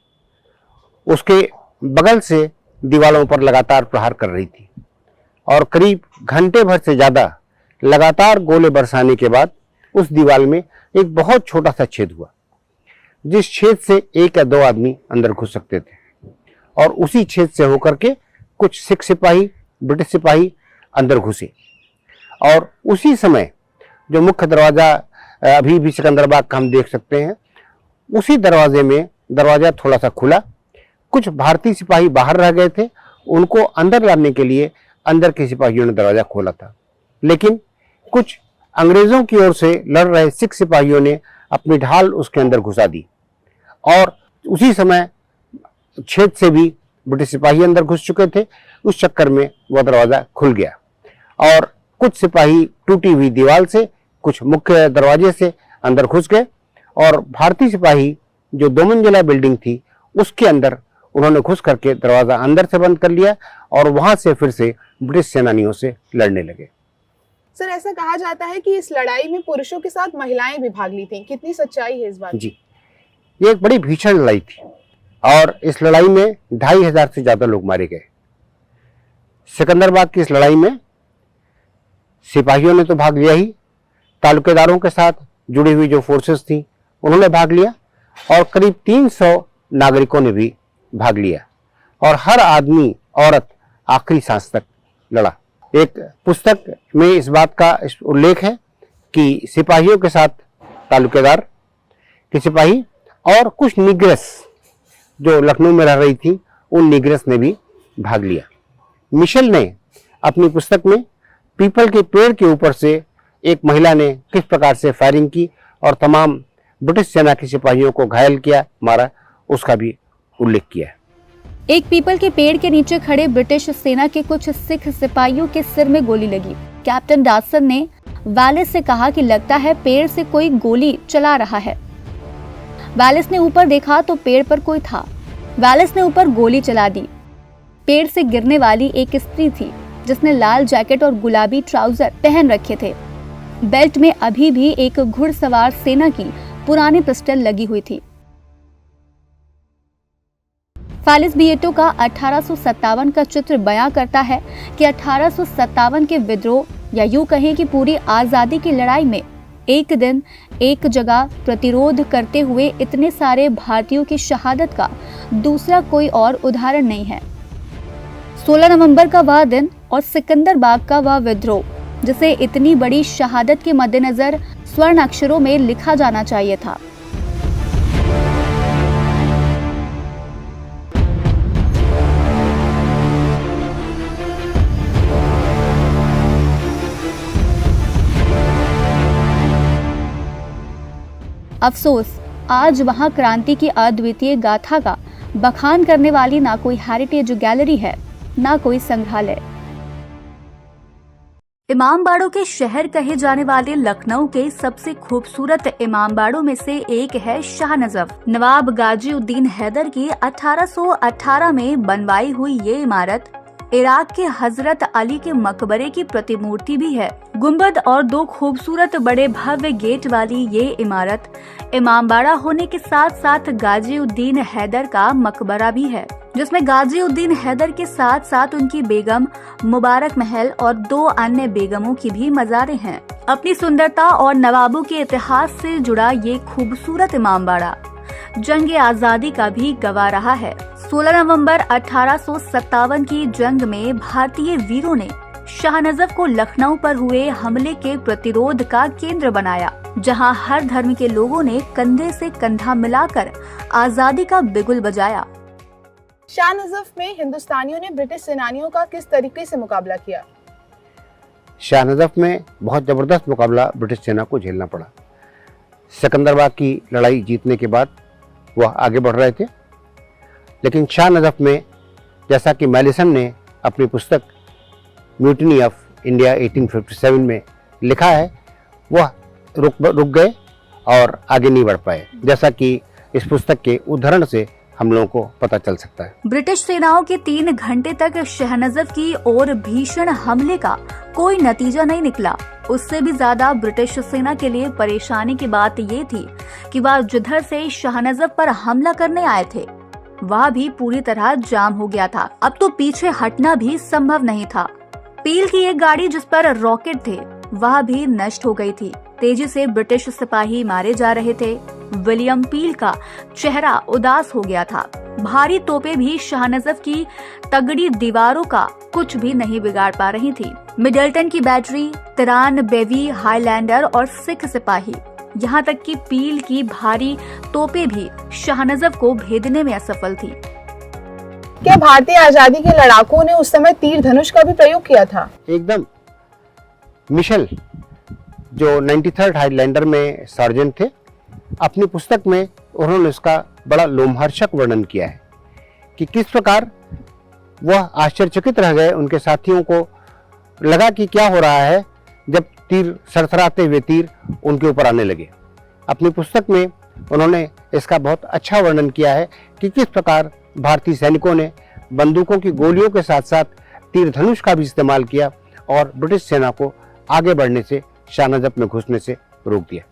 उसके बगल से दीवारों पर लगातार प्रहार कर रही थी और करीब घंटे भर से ज्यादा लगातार गोले बरसाने के बाद उस दीवार में एक बहुत छोटा सा छेद हुआ, जिस छेद से 1 या 2 आदमी अंदर घुस सकते थे और उसी छेद से होकर के कुछ सिख सिपाही, ब्रिटिश सिपाही अंदर घुसे और उसी समय जो मुख्य दरवाजा अभी भी सिकंदर बाग का हम देख सकते हैं, उसी दरवाजे में दरवाजा थोड़ा सा खुला। कुछ भारतीय सिपाही बाहर रह गए थे, उनको अंदर लाने के लिए अंदर के सिपाहियों ने दरवाजा खोला था, लेकिन कुछ अंग्रेजों की ओर से लड़ रहे सिख सिपाहियों ने अपनी ढाल उसके अंदर घुसा दी और उसी समय छेद से भी ब्रिटिश सिपाही अंदर घुस चुके थे। उस चक्कर में वह दरवाजा खुल गया और कुछ सिपाही टूटी हुई दीवार से, कुछ मुख्य दरवाजे से अंदर घुस गए और भारतीय सिपाही जो 2 मंजिला बिल्डिंग थी उसके अंदर उन्होंने घुस करके दरवाज़ा अंदर से बंद कर लिया और वहाँ से फिर से ब्रिटिश सेनानियों से लड़ने लगे। सर ऐसा कहा जाता है कि इस लड़ाई में पुरुषों के साथ महिलाएं भी भाग ली थीं, कितनी सच्चाई है इस बात? जी, ये एक बड़ी भीषण लड़ाई थी और इस लड़ाई में 2500 से ज़्यादा लोग मारे गए। सिकंदराबाद की इस लड़ाई में सिपाहियों ने तो भाग लिया ही, तालुकेदारों के साथ जुड़ी हुई जो फोर्सेस थी उन्होंने भाग लिया और करीब 300 नागरिकों ने भी भाग लिया और हर आदमी औरत आखिरी सांस तक लड़ा। एक पुस्तक में इस बात का उल्लेख है कि सिपाहियों के साथ तालुकेदार के सिपाही और कुछ निग्रेस जो लखनऊ में रह रही थी उन निग्रेस ने भी भाग लिया। मिशेल ने अपनी पुस्तक में पीपल के पेड़ के ऊपर से एक महिला ने किस प्रकार से फायरिंग की और तमाम ब्रिटिश सेना के सिपाहियों को घायल किया, मारा, उसका भी उल्लेख किया है। एक पीपल के पेड़ के नीचे खड़े ब्रिटिश सेना के कुछ सिख सिपाहियों के सिर में गोली लगी। कैप्टन डॉसन ने वैलिस से कहा कि लगता है पेड़ से कोई गोली चला रहा है। वैलिस ने ऊपर देखा तो पेड़ पर कोई था। वैलिस ने ऊपर गोली चला दी। पेड़ से गिरने वाली एक स्त्री थी जिसने लाल जैकेट और गुलाबी ट्राउजर पहन रखे थे। बेल्ट में अभी भी एक घुड़सवार सेना की पुरानी पिस्टल लगी हुई थी। फैलिस बिएटो का 1857 का चित्र बयां करता है कि 1857 के विद्रोह या यूं कहें कि पूरी आजादी की लड़ाई में एक दिन एक जगह प्रतिरोध करते हुए इतने सारे भारतीयों की शहादत का दूसरा कोई और उदाहरण नहीं है। 16 नवंबर का वह दिन और सिकंदराबाद का वह विद्रोह जिसे इतनी बड़ी शहादत के मद्देनजर स्वर्ण अक्षरों में लिखा जाना चाहिए था। अफसोस आज वहां क्रांति की अद्वितीय गाथा का बखान करने वाली ना कोई हेरिटेज गैलरी है, ना कोई संग्रहालय। इमामबाड़ों के शहर कहे जाने वाले लखनऊ के सबसे खूबसूरत इमामबाड़ों में से एक है शाह नजफ। नवाब गाजी उद्दीन हैदर की 1818 में बनवाई हुई ये इमारत इराक के हजरत अली के मकबरे की प्रतिमूर्ति भी है। गुंबद और 2 खूबसूरत बड़े भव्य गेट वाली ये इमारत इमामबाड़ा होने के साथ साथ गाजी उद्दीन हैदर का मकबरा भी है, जिसमें गाजी उद्दीन हैदर के साथ साथ उनकी बेगम मुबारक महल और 2 अन्य बेगमों की भी मज़ारें हैं। अपनी सुंदरता और नवाबों के इतिहास से जुड़ा ये खूबसूरत इमामबाड़ा जंग आजादी का भी गवाह रहा है। 16 नवंबर 1857 की जंग में भारतीय वीरों ने शाह नजफ को लखनऊ पर हुए हमले के प्रतिरोध का केंद्र बनाया, जहां हर धर्म के लोगों ने कंधे से कंधा मिलाकर आजादी का बिगुल बजाया। शाह नजफ में हिंदुस्तानियों ने ब्रिटिश सेनानियों का किस तरीके से मुकाबला किया? शाह नजफ में बहुत जबरदस्त मुकाबला ब्रिटिश सेना को झेलना पड़ा। सिकंदराबाद की लड़ाई जीतने के बाद वह आगे बढ़ रहे थे, लेकिन शाह नजफ में जैसा कि मैलिसन ने अपनी पुस्तक म्यूटिनी ऑफ इंडिया 1857 में लिखा है, वह रुक गए और आगे नहीं बढ़ पाए, जैसा कि इस पुस्तक के उदाहरण से हम लोगों को पता चल सकता है। ब्रिटिश सेनाओं के 3 घंटे तक शाह नजफ की ओर भीषण हमले का कोई नतीजा नहीं निकला। उससे भी ज्यादा ब्रिटिश सेना के लिए परेशानी की बात ये थी कि वह जिधर से शाह नजफ पर हमला करने आए थे वह भी पूरी तरह जाम हो गया था। अब तो पीछे हटना भी संभव नहीं था। पील की एक गाड़ी जिस पर रॉकेट थे वह भी नष्ट हो गई थी। तेजी से ब्रिटिश सिपाही मारे जा रहे थे। विलियम पील का चेहरा उदास हो गया था। भारी तोपें भी शाह नजफ की तगड़ी दीवारों का कुछ भी नहीं बिगाड़ पा रही थी। मिडलटन की बैटरी, तिरान बेवी, हाईलैंडर और सिख सिपाही, यहाँ तक कि पील की भारी तोपें भी शाह नजफ को भेदने में असफल थी। क्या भारतीय आजादी के लड़ाकों ने उस समय तीर धनुष का भी प्रयोग किया था? एकदम। मिशेल जो 93rd हाईलैंडर में सार्जेंट थे, अपनी पुस्तक में उन्होंने उसका बड़ा लोमहर्षक वर्णन किया है कि किस प्रकार वह आश्चर्यचकित रह गए। उनके साथियों को लगा कि क्या हो रहा है जब तीर, सरसराते हुए तीर उनके ऊपर आने लगे। अपनी पुस्तक में उन्होंने इसका बहुत अच्छा वर्णन किया है कि किस प्रकार भारतीय सैनिकों ने बंदूकों की गोलियों के साथ साथ तीर धनुष का भी इस्तेमाल किया और ब्रिटिश सेना को आगे बढ़ने से, शाह नजफ में घुसने से रोक दिया।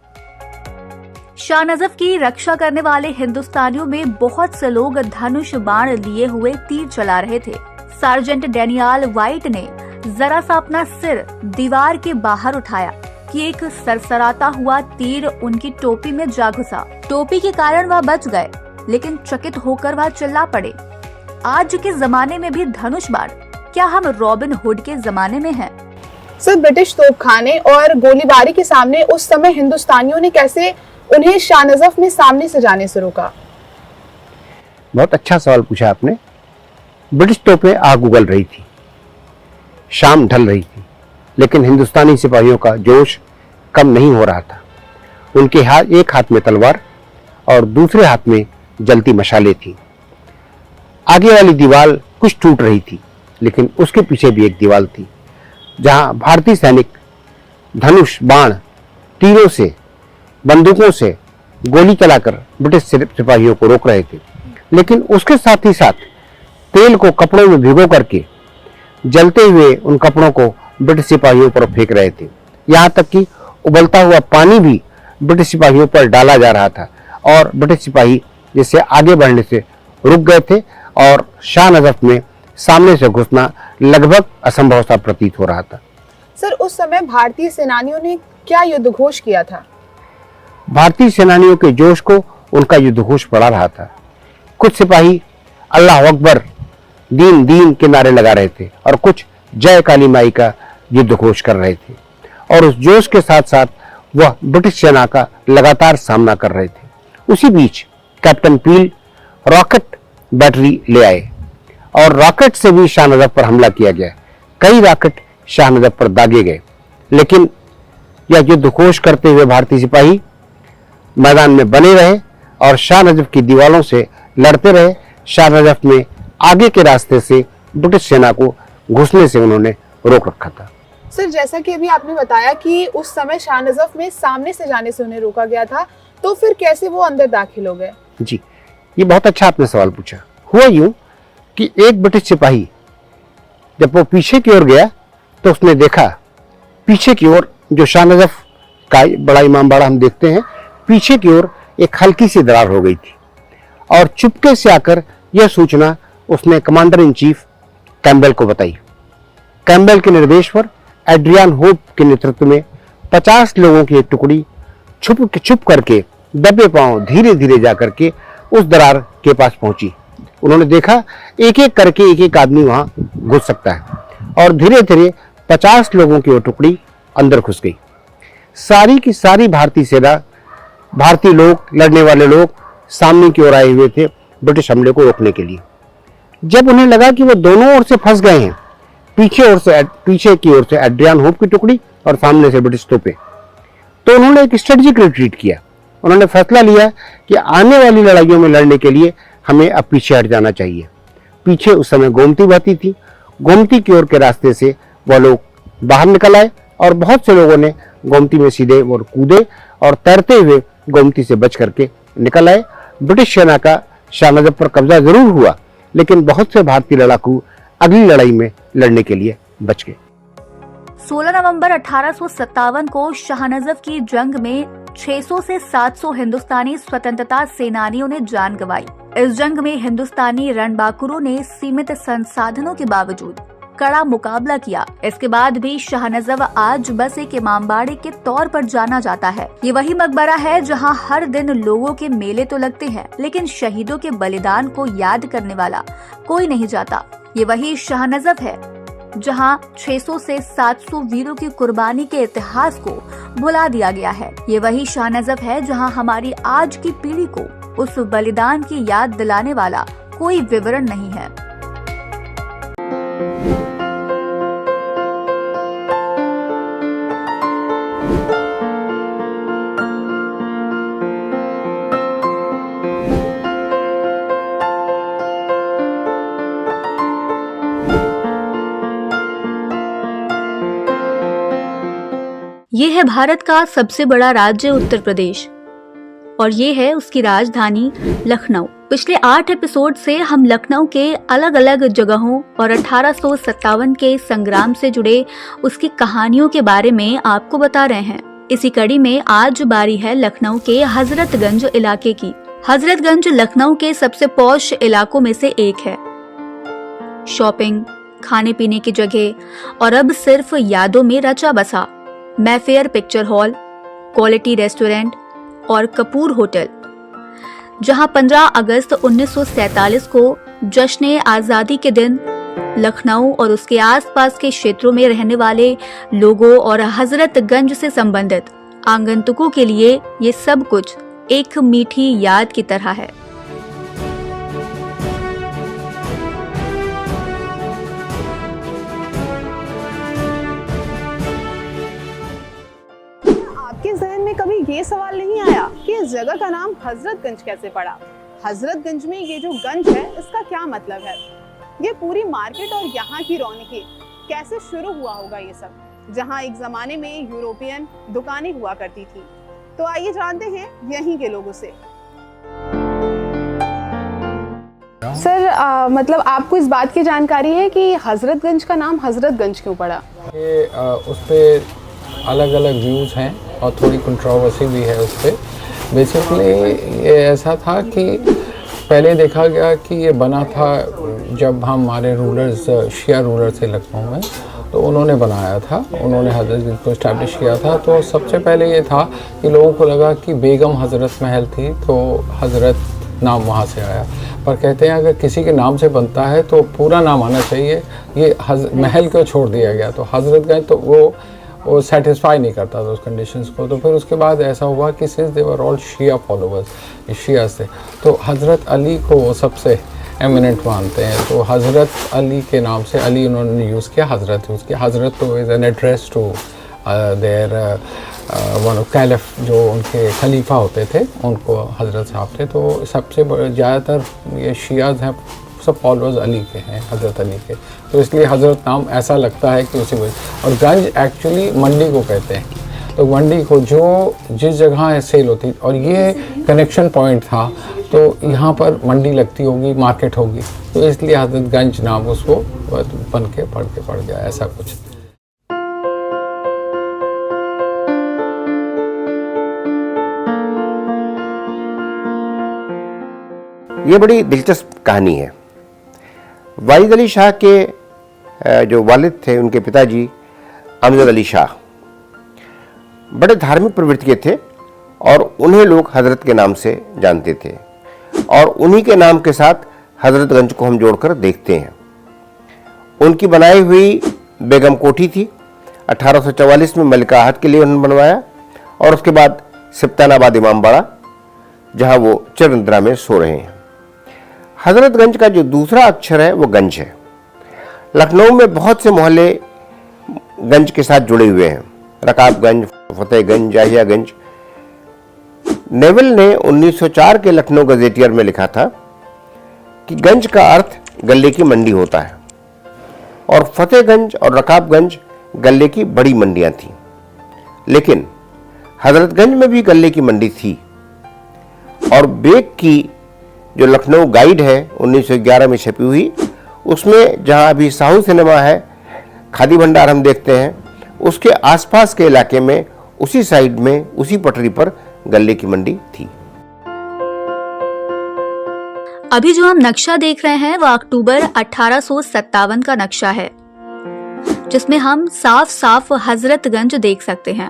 शाह नजफ की रक्षा करने वाले हिंदुस्तानियों में बहुत से लोग धनुष बाण लिए हुए तीर चला रहे थे। सार्जेंट डेनियल व्हाइट ने जरा सा अपना सिर दीवार के बाहर उठाया कि एक सरसराता हुआ तीर उनकी टोपी में जा घुसा। टोपी के कारण वह बच गए, लेकिन चकित होकर वह चिल्ला पड़े, आज के जमाने में भी धनुष बाण, क्या हम रॉबिन हुड के जमाने में हैं? सर, ब्रिटिश तोपखाने और गोलीबारी के सामने उस समय हिंदुस्तानियों ने कैसे उन्हें शाह नजफ में सामने से जाने से रोका? बहुत अच्छा सवाल पूछा आपने। ब्रिटिश तोपें आग उगल रही थी, शाम ढल रही थी, लेकिन हिंदुस्तानी सिपाहियों का जोश कम नहीं हो रहा था। उनके एक हाथ में तलवार और दूसरे हाथ में जलती मशालें थी। आगे वाली दीवार कुछ टूट रही थी, लेकिन उसके पीछे भी एक दीवार थी जहां भारतीय सैनिक धनुष बाण तीरों से, बंदूकों से गोली चलाकर ब्रिटिश सिपाहियों को रोक रहे थे। लेकिन उसके साथ ही साथ तेल को कपड़ों में भिगो करके जलते हुए उन कपड़ों को ब्रिटिश सिपाहियों पर फेंक रहे थे। यहाँ तक कि उबलता हुआ पानी भी ब्रिटिश सिपाहियों पर डाला जा रहा था और ब्रिटिश सिपाही जिससे आगे बढ़ने से रुक गए थे और शाह नजफ में सामने से घुसना लगभग असंभव सा प्रतीत हो रहा था। सर, उस समय भारतीय सेनानियों ने क्या युद्ध घोष किया था? भारतीय सेनानियों के जोश को उनका युद्ध घोष बढ़ा रहा था। कुछ सिपाही अल्लाह अकबर, दीन दीन के नारे लगा रहे थे और कुछ जय काली माई का युद्ध घोष कर रहे थे और उस जोश के साथ साथ वह ब्रिटिश सेना का लगातार सामना कर रहे थे। उसी बीच कैप्टन पील रॉकेट बैटरी ले आए और रॉकेट से भी शाह नजफ पर हमला किया गया। कई रॉकेट शाह नजफ पर दागे गए, लेकिन यह युद्ध घोष करते हुए भारतीय सिपाही मैदान में बने रहे और शाह नजफ की दीवारों से लड़ते रहे। शाह नजफ में आगे के रास्ते से ब्रिटिश सेना को घुसने से उन्होंने रोक रखा था। सर, जैसा कि अभी आपने बताया कि उस समय शाह नजफ में सामने से जाने से उन्हें रोका गया था, तो फिर कैसे वो अंदर दाखिल हो गए? जी, ये बहुत अच्छा आपने सवाल पूछा। हुआ यूं कि एक ब्रिटिश सिपाही जब वो पीछे की ओर गया तो उसने देखा पीछे की ओर, जो शाह नजफ का बड़ा इमामबाड़ा हम देखते हैं, पीछे की ओर एक हल्की सी दरार हो गई थी और चुपके से आकर यह सूचना उसने कमांडर इन चीफ कैम्बेल को बताई। कैम्बेल के निर्देश पर एड्रियन होप के नेतृत्व में 50 लोगों की एक टुकड़ी छुप करके दबे पांव धीरे धीरे जाकर के उस दरार के पास पहुंची। उन्होंने देखा एक एक करके एक एक आदमी वहां घुस सकता है और धीरे धीरे 50 लोगों की वो टुकड़ी अंदर घुस गई। सारी की सारी भारतीय सेना, भारतीय लोग, लड़ने वाले लोग सामने की ओर आए हुए थे ब्रिटिश हमले को रोकने के लिए। जब उन्हें लगा कि वो दोनों ओर से फंस गए हैं, पीछे की ओर से एड्रियन होप की टुकड़ी और सामने से ब्रिटिश तोपें, तो उन्होंने एक स्ट्रेटेजिक रिट्रीट किया। उन्होंने फैसला लिया कि आने वाली लड़ाइयों में लड़ने के लिए हमें अब पीछे हट जाना चाहिए। पीछे उस समय गोमती बहती थी, गोमती की ओर के रास्ते से वह लोग बाहर निकल आए और बहुत से लोगों ने गोमती में सीधे और कूदे और तैरते हुए गोमती से बच करके निकल आए। ब्रिटिश सेना का शाह नजफ पर कब्जा जरूर हुआ, लेकिन बहुत से भारतीय लड़ाकू अगली लड़ाई में लड़ने के लिए बच गए। 16 नवंबर 1857 को शाह नजफ की जंग में 600 से 700 हिंदुस्तानी स्वतंत्रता सेनानियों ने जान गंवाई। इस जंग में हिंदुस्तानी रणबांकुरों ने सीमित संसाधनों के बावजूद कड़ा मुकाबला किया। इसके बाद भी शाह नजफ आज बस एक इमामबाड़े के तौर पर जाना जाता है। ये वही मकबरा है जहां हर दिन लोगों के मेले तो लगते हैं, लेकिन शहीदों के बलिदान को याद करने वाला कोई नहीं जाता। ये वही शाह नजफ है जहां 600 से 700 वीरों की कुर्बानी के इतिहास को भुला दिया गया है। ये वही शाह नजफ है जहां हमारी आज की पीढ़ी को उस बलिदान की याद दिलाने वाला कोई विवरण नहीं है। ये है भारत का सबसे बड़ा राज्य उत्तर प्रदेश और ये है उसकी राजधानी लखनऊ। पिछले 8 एपिसोड से हम लखनऊ के अलग अलग जगहों और 1857 के संग्राम से जुड़े उसकी कहानियों के बारे में आपको बता रहे हैं। इसी कड़ी में आज बारी है लखनऊ के हजरतगंज इलाके की। हजरतगंज लखनऊ के सबसे पॉश इलाकों में से एक है। शॉपिंग, खाने पीने की जगह और अब सिर्फ यादों में रचा बसा Mayfair picture hall, quality restaurant और कपूर होटल, जहां 15 अगस्त 1947 को जश्न आज़ादी के दिन लखनऊ और उसके आसपास के क्षेत्रों में रहने वाले लोगों और हजरतगंज से संबंधित आगंतुकों के लिए ये सब कुछ एक मीठी याद की तरह है। आपके जहन में कभी ये सवाल नहीं आया कि इस जगह का नाम हजरतगंज कैसे पड़ा? हजरतगंज में ये जो गंज है, इसका क्या मतलब है? ये पूरी मार्केट और यहाँ की रौनकें कैसे शुरू हुआ होगा ये सब, जहाँ एक जमाने में यूरोपियन दुकानें हुआ करती थी। तो आइए जानते हैं यहीं के लोगों से। सर, मतलब आपको इस बात की जानकारी है कि हजरतगंज का नाम हजरतगंज क्यों पड़ा? ये उस पर अलग अलग व्यूज़ हैं और थोड़ी कंट्रोवर्सी भी है उस पर। बेसिकली ये ऐसा था कि पहले देखा गया कि ये बना था जब हमारे रूलर्स, शिया रूलर थे लखनऊ में, तो उन्होंने बनाया था, उन्होंने हजरतगंज को इस्टेब्लिश किया था। तो सबसे पहले ये था कि लोगों को लगा कि बेगम हजरत महल थी, तो हजरत नाम वहाँ से आया। पर कहते हैं अगर किसी के नाम से बनता है तो पूरा नाम आना चाहिए। ये महल को छोड़ दिया गया, तो हजरतगंज तो वो सेटिस्फाई नहीं करता था उस कंडीशंस को। तो फिर उसके बाद ऐसा हुआ कि since they were all Shia followers, Shia से, तो हज़रत अली को वो सबसे एमिनेंट मानते हैं। तो हज़रत अली के नाम से अली उन्होंने यूज़ किया, हज़रत यूज़ किया। हज़रत तो is an address to their one of caliph, जो उनके खलीफा होते थे, उनको हज़रत साहब थे। तो सबसे ज़्यादातर ये शियाज़ हैं, सब फॉलोअर्स अली के हैं, हज़रत अली के, तो इसलिए हज़रत नाम ऐसा लगता है कि उसी वजह। और गंज एक्चुअली मंडी को कहते हैं, तो मंडी को जो जिस जगह सेल होती, और ये कनेक्शन पॉइंट था, तो यहाँ पर मंडी लगती होगी, मार्केट होगी, तो इसलिए हजरतगंज नाम उसको बन के पड़ गया, ऐसा कुछ। ये बड़ी दिलचस्प कहानी है। वालिद अली शाह के जो वालिद थे, उनके पिताजी अमजद अली शाह बड़े धार्मिक प्रवृत्ति के थे और उन्हें लोग हजरत के नाम से जानते थे, और उन्हीं के नाम के साथ हजरतगंज को हम जोड़कर देखते हैं। उनकी बनाई हुई बेगम कोठी थी, 1844 में मलिका आहत के लिए उन्होंने बनवाया, और उसके बाद सिप्तानाबाद इमामबाड़ा, जहां वो चिरनिद्रा में सो रहे हैं। हजरतगंज का जो दूसरा अक्षर है वो गंज है। लखनऊ में बहुत से मोहल्ले गंज के साथ जुड़े हुए हैं, रकाबगंज, फतेहगंज, जाहियागंज। नेविल ने 1904 के लखनऊ गजेटियर में लिखा था कि गंज का अर्थ गल्ले की मंडी होता है, और फतेहगंज और रकाबगंज गल्ले की बड़ी मंडियां थीं। लेकिन हजरतगंज में भी गल्ले की मंडी थी, और बेग की जो लखनऊ गाइड है 1911 में छपी हुई, उसमें जहां अभी साहू सिनेमा है, खादी भंडार हम देखते हैं, उसके आसपास के इलाके में उसी साइड में, उसी पटरी पर गल्ले की मंडी थी। अभी जो हम नक्शा देख रहे हैं वो अक्टूबर 1857 का नक्शा है, जिसमें हम साफ साफ हजरतगंज देख सकते हैं।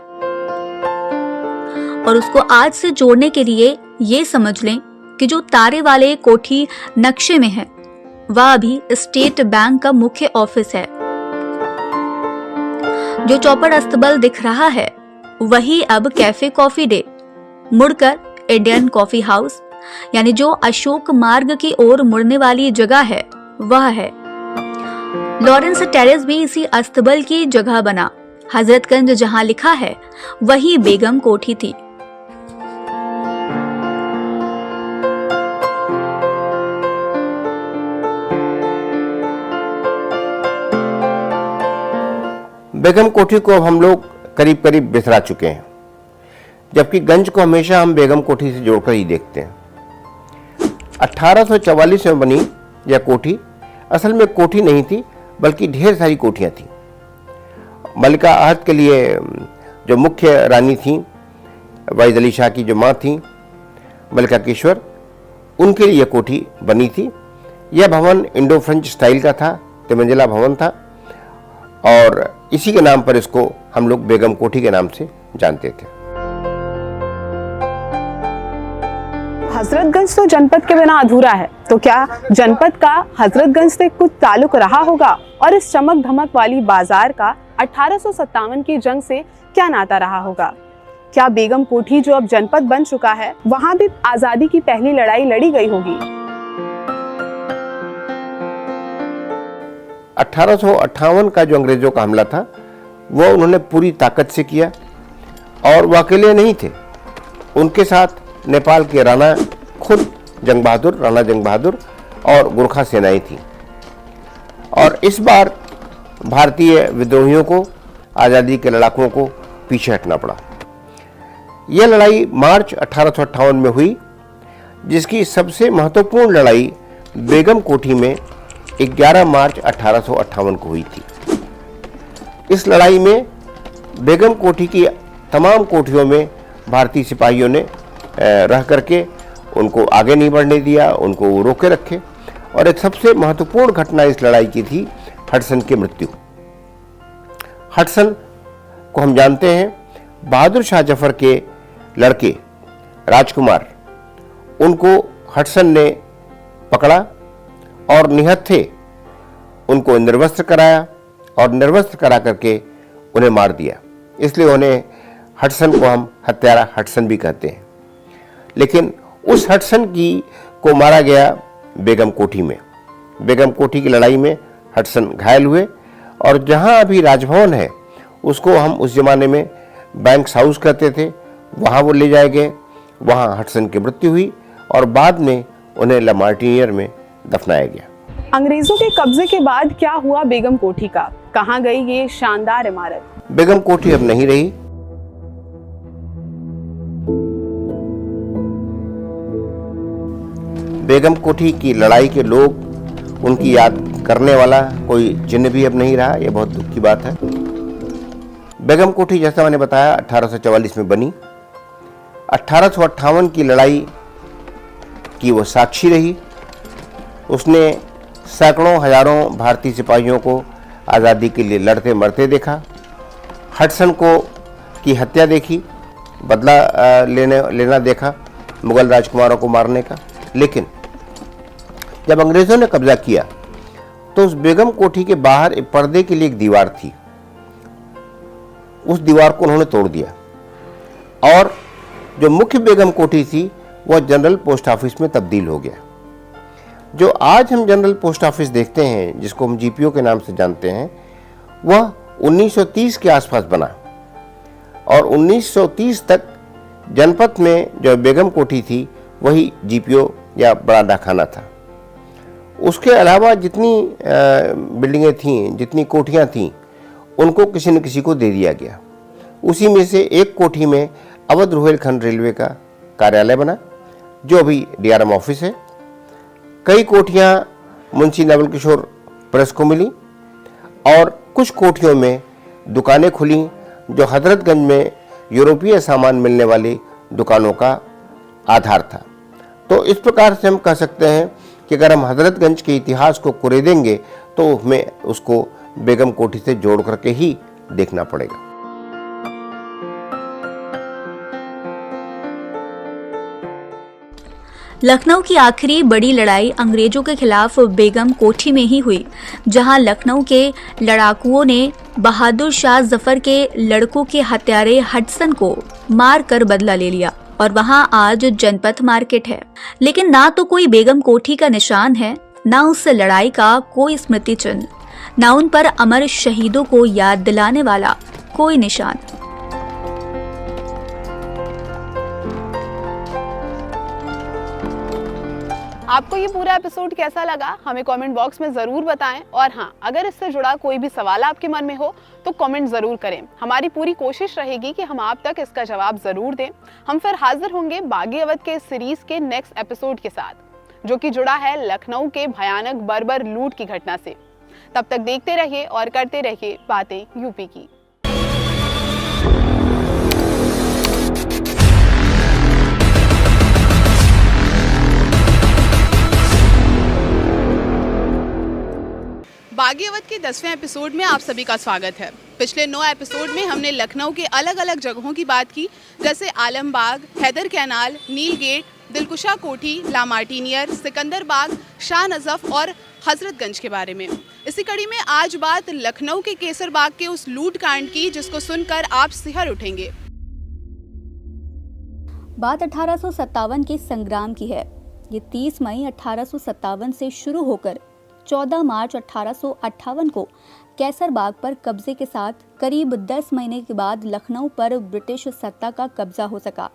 और उसको आज से जोड़ने के लिए ये समझ लें कि जो तारे वाले कोठी नक्शे में है, वह अभी स्टेट बैंक का मुख्य ऑफिस है। जो चौपड़ अस्तबल दिख रहा है, वही अब कैफे कॉफी डे मुड़कर इंडियन कॉफी हाउस, यानी जो अशोक मार्ग की ओर मुड़ने वाली जगह है, वह है। लॉरेंस टेरेस भी इसी अस्तबल की जगह बना। हजरतगंज जहां लिखा है, वही बेगम कोठी थी। बेगम कोठी को अब हम लोग करीब करीब बिसरा चुके हैं, जबकि गंज को हमेशा हम बेगम कोठी से जोड़कर ही देखते हैं। 1844 में बनी यह कोठी असल में कोठी नहीं थी, बल्कि ढेर सारी कोठियाँ थीं। मलिका आहत के लिए जो मुख्य रानी थीं, वाजिद अली शाह की जो माँ थीं मलिका केशवर, उनके लिए यह कोठी बनी थी। यह भवन इंडो फ्रेंच स्टाइल का था, तिमंजिला भवन था और इसी के नाम पर इसको हम लोग बेगम कोठी के नाम से जानते थे। हजरतगंज तो जनपद के बिना अधूरा है, तो क्या जनपद का हजरतगंज से कुछ ताल्लुक रहा होगा? और इस चमक धमक वाली बाजार का 1857 की जंग से क्या नाता रहा होगा? क्या बेगम कोठी जो अब जनपद बन चुका है, वहां भी आजादी की पहली लड़ाई लड़ी गई होगी? 1858 का जो अंग्रेजों का हमला था वो उन्होंने पूरी ताकत से किया और वो अकेले नहीं थे, उनके साथ नेपाल के राणा खुद राणा जंग बहादुर और गोरखा सेनाएं थीं। और इस बार भारतीय विद्रोहियों को, आज़ादी के लड़ाकों को पीछे हटना पड़ा। यह लड़ाई मार्च 1858 में हुई, जिसकी सबसे महत्वपूर्ण लड़ाई बेगम कोठी में 11 मार्च 1858 को हुई थी। इस लड़ाई में बेगम कोठी की तमाम कोठियों में भारतीय सिपाहियों ने रह करके उनको आगे नहीं बढ़ने दिया, उनको रोके रखे। और एक सबसे महत्वपूर्ण घटना इस लड़ाई की थी हडसन की मृत्यु। हडसन को हम जानते हैं बहादुर शाह जफर के लड़के राजकुमार, उनको हडसन ने पकड़ा और निहत्थे उनको निर्वस्त्र कराया और निर्वस्त्र करा करके उन्हें मार दिया। इसलिए उन्हें हडसन को हम हत्यारा हडसन भी कहते हैं। लेकिन उस हडसन को मारा गया बेगम कोठी में। बेगम कोठी की लड़ाई में हडसन घायल हुए और जहां अभी राजभवन है उसको हम उस जमाने में बैंक्स हाउस कहते थे, वहां वो ले जाए गए। वहां हडसन की मृत्यु हुई और बाद में उन्हें लमार्टिनियर में दफनाया गया। अंग्रेजों के कब्जे के बाद क्या हुआ बेगम कोठी का? कहां गई ये शानदार इमारत? बेगम कोठी अब नहीं रही। बेगम कोठी की लड़ाई के लोग, उनकी याद करने वाला कोई चिन्ह भी अब नहीं रहा। यह बहुत दुख की बात है। बेगम कोठी जैसा मैंने बताया 1844 में बनी। 1858 की लड़ाई की वो साक्षी रही। उसने सैकड़ों हजारों भारतीय सिपाहियों को आज़ादी के लिए लड़ते मरते देखा। हडसन की हत्या देखी, बदला लेना देखा मुगल राजकुमारों को मारने का। लेकिन जब अंग्रेज़ों ने कब्जा किया तो उस बेगम कोठी के बाहर एक पर्दे के लिए एक दीवार थी, उस दीवार को उन्होंने तोड़ दिया और जो मुख्य बेगम कोठी थी वह जनरल पोस्ट ऑफिस में तब्दील हो गया। जो आज हम जनरल पोस्ट ऑफिस देखते हैं, जिसको हम जीपीओ के नाम से जानते हैं, वह 1930 के आसपास बना और 1930 तक जनपद में जो बेगम कोठी थी वही जीपीओ या बड़ा डाकखाना था। उसके अलावा जितनी बिल्डिंगें थीं, जितनी कोठियां थीं, उनको किसी न किसी को दे दिया गया। उसी में से एक कोठी में अवध रोहिलखंड रेलवे का कार्यालय बना, जो अभी डीआरएम ऑफिस है। कई कोठियां मुंशी नवल किशोर प्रेस को मिली और कुछ कोठियों में दुकानें खुली, जो हजरतगंज में यूरोपीय सामान मिलने वाली दुकानों का आधार था। तो इस प्रकार से हम कह सकते हैं कि अगर हम हजरतगंज के इतिहास को कुरेदेंगे तो हमें उसको बेगम कोठी से जोड़ करके ही देखना पड़ेगा। लखनऊ की आखिरी बड़ी लड़ाई अंग्रेजों के खिलाफ बेगम कोठी में ही हुई, जहां लखनऊ के लड़ाकुओं ने बहादुर शाह जफर के लड़कों के हत्यारे हडसन को मार कर बदला ले लिया और वहां आज जनपथ मार्केट है। लेकिन ना तो कोई बेगम कोठी का निशान है, ना उस लड़ाई का कोई स्मृति चिन्ह, ना उन पर अमर शहीदों को याद दिलाने वाला कोई निशान। आपको ये पूरा एपिसोड कैसा लगा हमें कमेंट बॉक्स में ज़रूर बताएं। और हाँ, अगर इससे जुड़ा कोई भी सवाल आपके मन में हो तो कमेंट ज़रूर करें। हमारी पूरी कोशिश रहेगी कि हम आप तक इसका जवाब ज़रूर दें। हम फिर हाजिर होंगे बागी अवध के इस सीरीज़ के नेक्स्ट एपिसोड के साथ। जो कि जुड़ा है लखनऊ के भयानक बर्बर लूट की घटना से। तब तक देखते रहिए और करते रहिए बातें यूपी की। बागीवध के 10वें एपिसोड में आप सभी का स्वागत है। पिछले 9 एपिसोड में हमने लखनऊ के अलग अलग जगहों की बात की, जैसे आलमबाग, हैदर कैनाल, नील गेट, दिलकुशा कोठी, ला मार्टिनियर, सिकंदर बाग, शाह नजफ और हजरतगंज के बारे में। इसी कड़ी में आज बात लखनऊ के केसर बाग के उस लूट कांड की जिसको सुनकर आप सिहर उठेंगे। बात 1857 के संग्राम की है। ये 30 मई 1857 से शुरू होकर 14 मार्च 1858 को कैसर बाग पर कब्जे के साथ करीब 10 महीने के बाद लखनऊ पर ब्रिटिश सत्ता का कब्जा हो सका।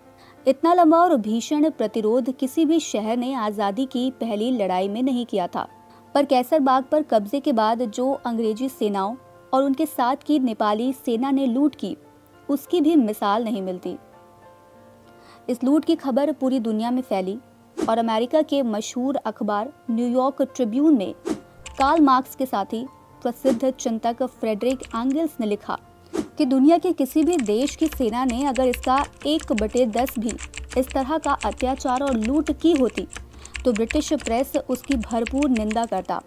इतना लंबा और भीषण प्रतिरोध किसी भी शहर ने आज़ादी की पहली लड़ाई में नहीं किया था, पर कैसर बाग पर कब्जे के बाद जो अंग्रेजी सेनाओं और उनके साथ की नेपाली सेना ने लूट की, उसकी भी मिसाल नहीं मिलती। इस लूट की खबर पूरी दुनिया में फैली और अमेरिका के मशहूर अखबार न्यूयॉर्क ट्रिब्यून में कार्ल मार्क्स के साथी प्रसिद्ध चिंतक फ्रेडरिक एंगल्स ने लिखा कि दुनिया के किसी भी देश की सेना ने अगर इसका 1/10 भी इस तरह का अत्याचार और लूट की होती तो ब्रिटिश प्रेस उसकी भरपूर निंदा करता।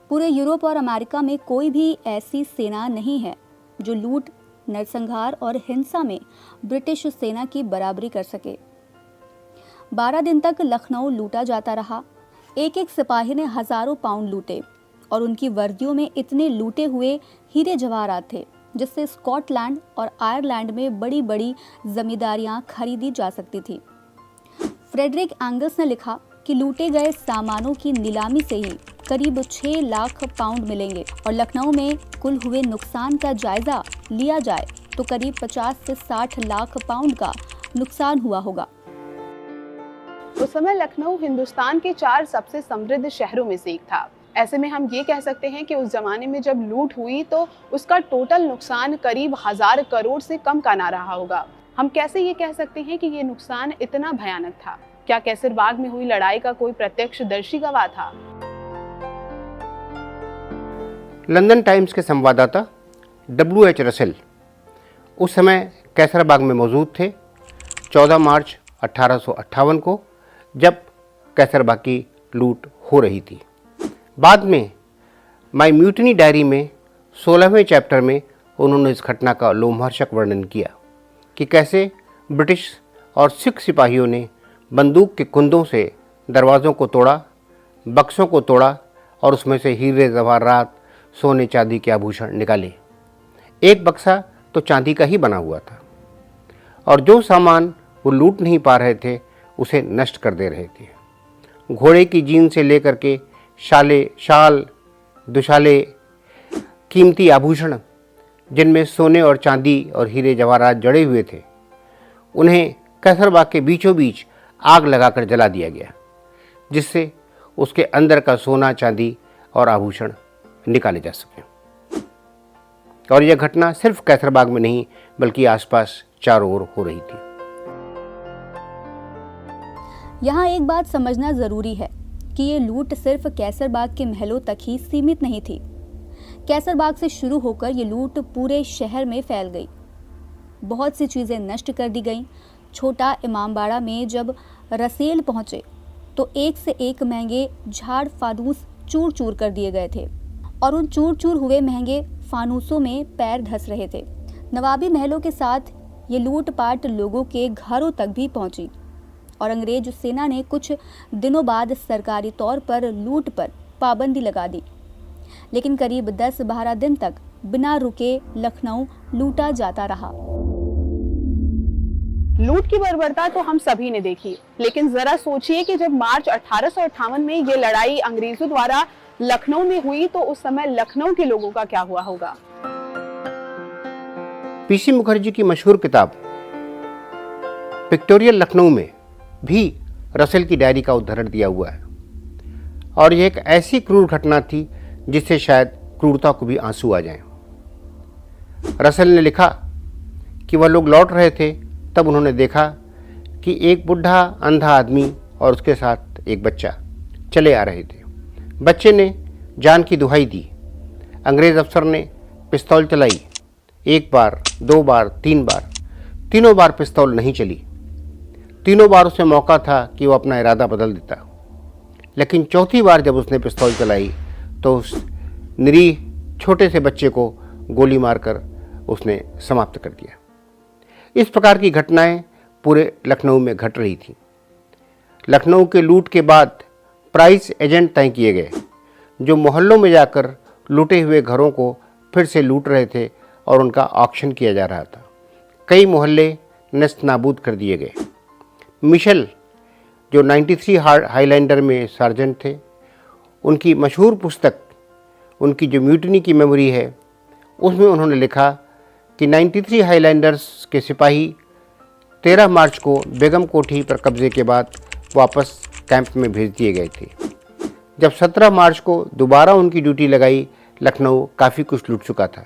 पूरे यूरोप और अमेरिका में कोई भी ऐसी सेना नहीं है जो लूट, नरसंहार और हिंसा में ब्रिटिश सेना की बराबरी कर सके। 12 दिन तक लखनऊ लूटा जाता रहा। एक एक सिपाही ने हजारों पाउंड लूटे और उनकी वर्दियों में इतने लूटे हुए हीरे जवाहरात थे जिससे स्कॉटलैंड और आयरलैंड में बड़ी बड़ी जमींदारियां खरीदी जा सकती थी। फ्रेडरिक एंगल्स ने लिखा कि लूटे गए सामानों की नीलामी से ही करीब 6 लाख पाउंड मिलेंगे और लखनऊ में कुल हुए नुकसान का जायजा लिया जाए तो करीब 50 से 60 लाख पाउंड का नुकसान हुआ होगा। उस समय लखनऊ हिंदुस्तान के 4 सबसे समृद्ध शहरों में से एक था। ऐसे में हम ये कह सकते हैं कि उस जमाने में जब लूट हुई तो उसका टोटल नुकसान करीब 1000 करोड़ से कम का ना रहा होगा। हम कैसे ये कह सकते हैं कि ये नुकसान इतना भयानक था? क्या कैसर बाग में हुई लड़ाई का कोई प्रत्यक्षदर्शी गवाह था? लंदन टाइम्स के संवाददाता W.H. रसेल उस समय कैसर बाग में मौजूद थे 14 मार्च 1858 को, जब कैसर बाग की लूट हो रही थी। बाद में माई म्यूटनी डायरी में 16वें चैप्टर में उन्होंने इस घटना का लोमहर्षक वर्णन किया कि कैसे ब्रिटिश और सिख सिपाहियों ने बंदूक के कुंदों से दरवाज़ों को तोड़ा, बक्सों को तोड़ा और उसमें से हीरे जवाहरात, सोने चांदी के आभूषण निकाले। एक बक्सा तो चांदी का ही बना हुआ था और जो सामान वो लूट नहीं पा रहे थे उसे नष्ट कर दे रहे थे। घोड़े की जीन से लेकर के शाल, दुशाले, कीमती आभूषण जिनमें सोने और चांदी और हीरे जवाहरात जड़े हुए थे, उन्हें कैसर बाग के बीचों बीच आग लगाकर जला दिया गया, जिससे उसके अंदर का सोना, चांदी और आभूषण निकाले जा सके। और यह घटना सिर्फ कैसर बाग में नहीं बल्कि आसपास चारों ओर हो रही थी। यहाँ एक बात समझना जरूरी है कि ये लूट सिर्फ कैसर बाग के महलों तक ही सीमित नहीं थी। कैसर बाग से शुरू होकर ये लूट पूरे शहर में फैल गई। बहुत सी चीजें नष्ट कर दी गईं। छोटा इमामबाड़ा में जब रसेल पहुंचे तो एक से एक महंगे झाड़ फानूस चूर चूर कर दिए गए थे और उन चूर चूर हुए महंगे फानूसों में पैर धंस रहे थे। नवाबी महलों के साथ ये लूटपाट लोगों के घरों तक भी पहुंची और अंग्रेज सेना ने कुछ दिनों बाद सरकारी तौर पर लूट पर पाबंदी लगा दी, लेकिन करीब 10-12 दिन तक बिना रुके लखनऊ लूटा जाता रहा। लूट की बर्बरता तो हम सभी ने देखी, लेकिन जरा सोचिए कि जब मार्च 1858 में ये लड़ाई अंग्रेजों द्वारा लखनऊ में हुई तो उस समय लखनऊ के लोगों का क्या हुआ होगा। पीसी मुखर्जी की मशहूर किताब पिक्टोरियल लखनऊ में भी रसेल की डायरी का उदाहरण दिया हुआ है और यह एक ऐसी क्रूर घटना थी जिससे शायद क्रूरता को भी आंसू आ जाएं। रसेल ने लिखा कि वह लोग लौट रहे थे, तब उन्होंने देखा कि एक बुढ़ा अंधा आदमी और उसके साथ एक बच्चा चले आ रहे थे। बच्चे ने जान की दुहाई दी। अंग्रेज़ अफसर ने पिस्तौल चलाई। 1 बार, 2 बार, 3 बार, तीनों बार पिस्तौल नहीं चली। तीनों बार उसे मौका था कि वो अपना इरादा बदल देता, लेकिन चौथी बार जब उसने पिस्तौल चलाई तो उस निरीह छोटे से बच्चे को गोली मारकर उसने समाप्त कर दिया। इस प्रकार की घटनाएं पूरे लखनऊ में घट रही थीं। लखनऊ के लूट के बाद प्राइस एजेंट तय किए गए, जो मोहल्लों में जाकर लूटे हुए घरों को फिर से लूट रहे थे और उनका ऑक्शन किया जा रहा था। कई मोहल्ले नष्ट नाबूद कर दिए गए। मिशेल, जो 93 हाईलैंडर में सार्जेंट थे, उनकी मशहूर पुस्तक, उनकी जो म्यूटनी की मेमोरी है, उसमें उन्होंने लिखा कि 93 हाईलैंडर्स के सिपाही 13 मार्च को बेगम कोठी पर कब्जे के बाद वापस कैंप में भेज दिए गए थे। जब 17 मार्च को दोबारा उनकी ड्यूटी लगाई, लखनऊ काफ़ी कुछ लूट चुका था,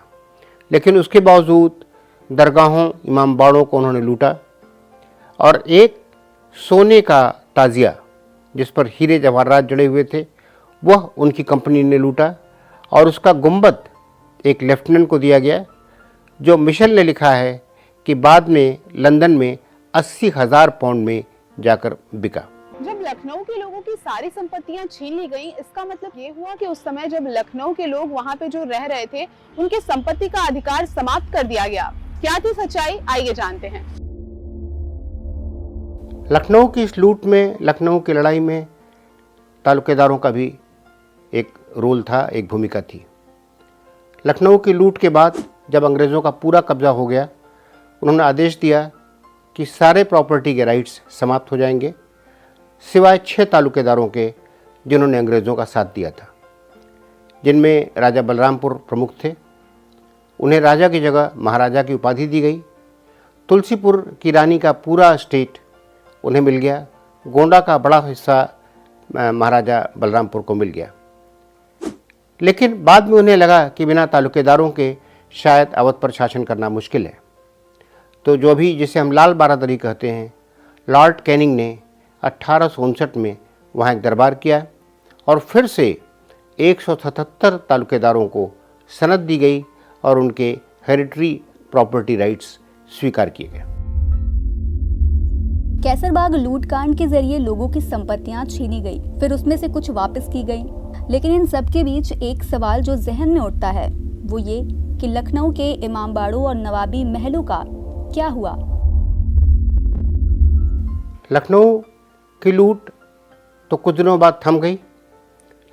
लेकिन उसके बावजूद दरगाहों, इमामबाड़ों को उन्होंने लूटा और एक सोने का ताजिया जिस पर हीरे जवाहरात जड़े हुए थे वह उनकी कंपनी ने लूटा और उसका गुंबद एक लेफ्टिनेंट को दिया गया, जो मिशेल ने लिखा है कि बाद में लंदन में 80,000 पाउंड में जाकर बिका। जब लखनऊ के लोगों की सारी संपत्तियां छीन ली गईं, इसका मतलब ये हुआ कि उस समय जब लखनऊ के लोग वहां पे जो रह रहे थे, उनके संपत्ति का अधिकार समाप्त कर दिया गया। क्या थी सच्चाई, आइए जानते हैं। लखनऊ की इस लूट में, लखनऊ की लड़ाई में तालुकेदारों का भी एक रोल था, एक भूमिका थी। लखनऊ की लूट के बाद जब अंग्रेज़ों का पूरा कब्जा हो गया, उन्होंने आदेश दिया कि सारे प्रॉपर्टी के राइट्स समाप्त हो जाएंगे, सिवाय 6 तालुकेदारों के जिन्होंने अंग्रेज़ों का साथ दिया था, जिनमें राजा बलरामपुर प्रमुख थे। उन्हें राजा की जगह महाराजा की उपाधि दी गई। तुलसीपुर की रानी का पूरा स्टेट उन्हें मिल गया। गोंडा का बड़ा हिस्सा महाराजा बलरामपुर को मिल गया। लेकिन बाद में उन्हें लगा कि बिना तालुकेदारों के शायद अवध पर शासन करना मुश्किल है, तो जो भी जिसे हम लाल बारादरी कहते हैं, लॉर्ड कैनिंग ने 1859 में वहाँ एक दरबार किया और फिर से 177 तालुकेदारों को सनद दी गई और उनके हेरिटरी प्रॉपर्टी राइट्स स्वीकार किए गए। कैसरबाग लूटकांड के जरिए लोगों की संपत्तियां छीनी गई, फिर उसमें से कुछ वापस की गई। लेकिन इन सब के बीच एक सवाल जो जहन में उठता है वो ये कि लखनऊ के इमामबाड़ों और नवाबी महलों का क्या हुआ। लखनऊ की लूट तो कुछ दिनों बाद थम गई,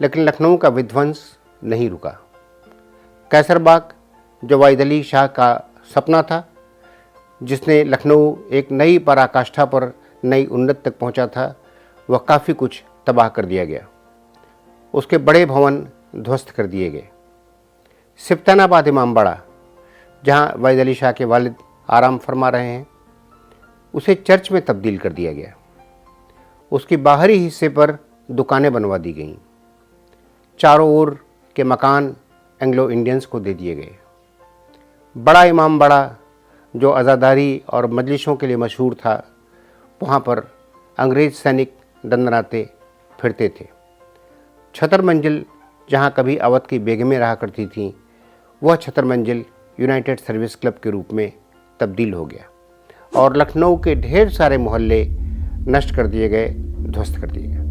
लेकिन लखनऊ का विध्वंस नहीं रुका। कैसरबाग, जो वाहिद अली शाह का सपना था, जिसने लखनऊ एक नई पराकाष्ठा पर, नई उन्नत तक पहुंचा था, वह काफ़ी कुछ तबाह कर दिया गया। उसके बड़े भवन ध्वस्त कर दिए गए। सिप्तानाबाद इमामबाड़ा, जहाँ वाहिद अली शाह के वालिद आराम फरमा रहे हैं, उसे चर्च में तब्दील कर दिया गया। उसके बाहरी हिस्से पर दुकानें बनवा दी गईं। चारों ओर के मकान एंग्लो इंडियंस को दे दिए गए। बड़ा इमामबाड़ा, जो अज़ादारी और मजलिसों के लिए मशहूर था, वहाँ पर अंग्रेज़ सैनिक दंडनाते फिरते थे। छतर मंजिल, जहाँ कभी अवध की बेगमें रहा करती थीं, वह छतर मंजिल यूनाइटेड सर्विस क्लब के रूप में तब्दील हो गया और लखनऊ के ढेर सारे मोहल्ले नष्ट कर दिए गए, ध्वस्त कर दिए गए।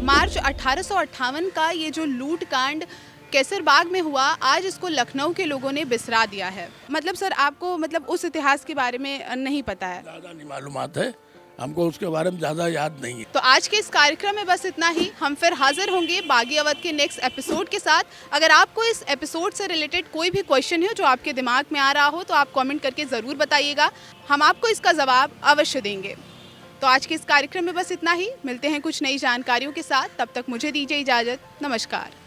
मार्च 1858 का ये जो लूट कांड कैसरबाग में हुआ, आज इसको लखनऊ के लोगों ने बिसरा दिया है। मतलब सर, आपको मतलब उस इतिहास के बारे में नहीं पता है? ज़्यादा नहीं मालूमात है हमको, उसके बारे में ज़्यादा याद नहीं है। तो आज के इस कार्यक्रम में बस इतना ही। हम फिर हाजिर होंगे बागी अवध के नेक्स्ट एपिसोड के साथ। अगर आपको इस एपिसोड से रिलेटेड कोई भी क्वेश्चन हो जो आपके दिमाग में आ रहा हो, तो आप कमेंट करके ज़रूर बताइएगा, हम आपको इसका जवाब अवश्य देंगे। तो आज के इस कार्यक्रम में बस इतना ही। मिलते हैं कुछ नई जानकारियों के साथ, तब तक मुझे दीजिए इजाज़त। नमस्कार।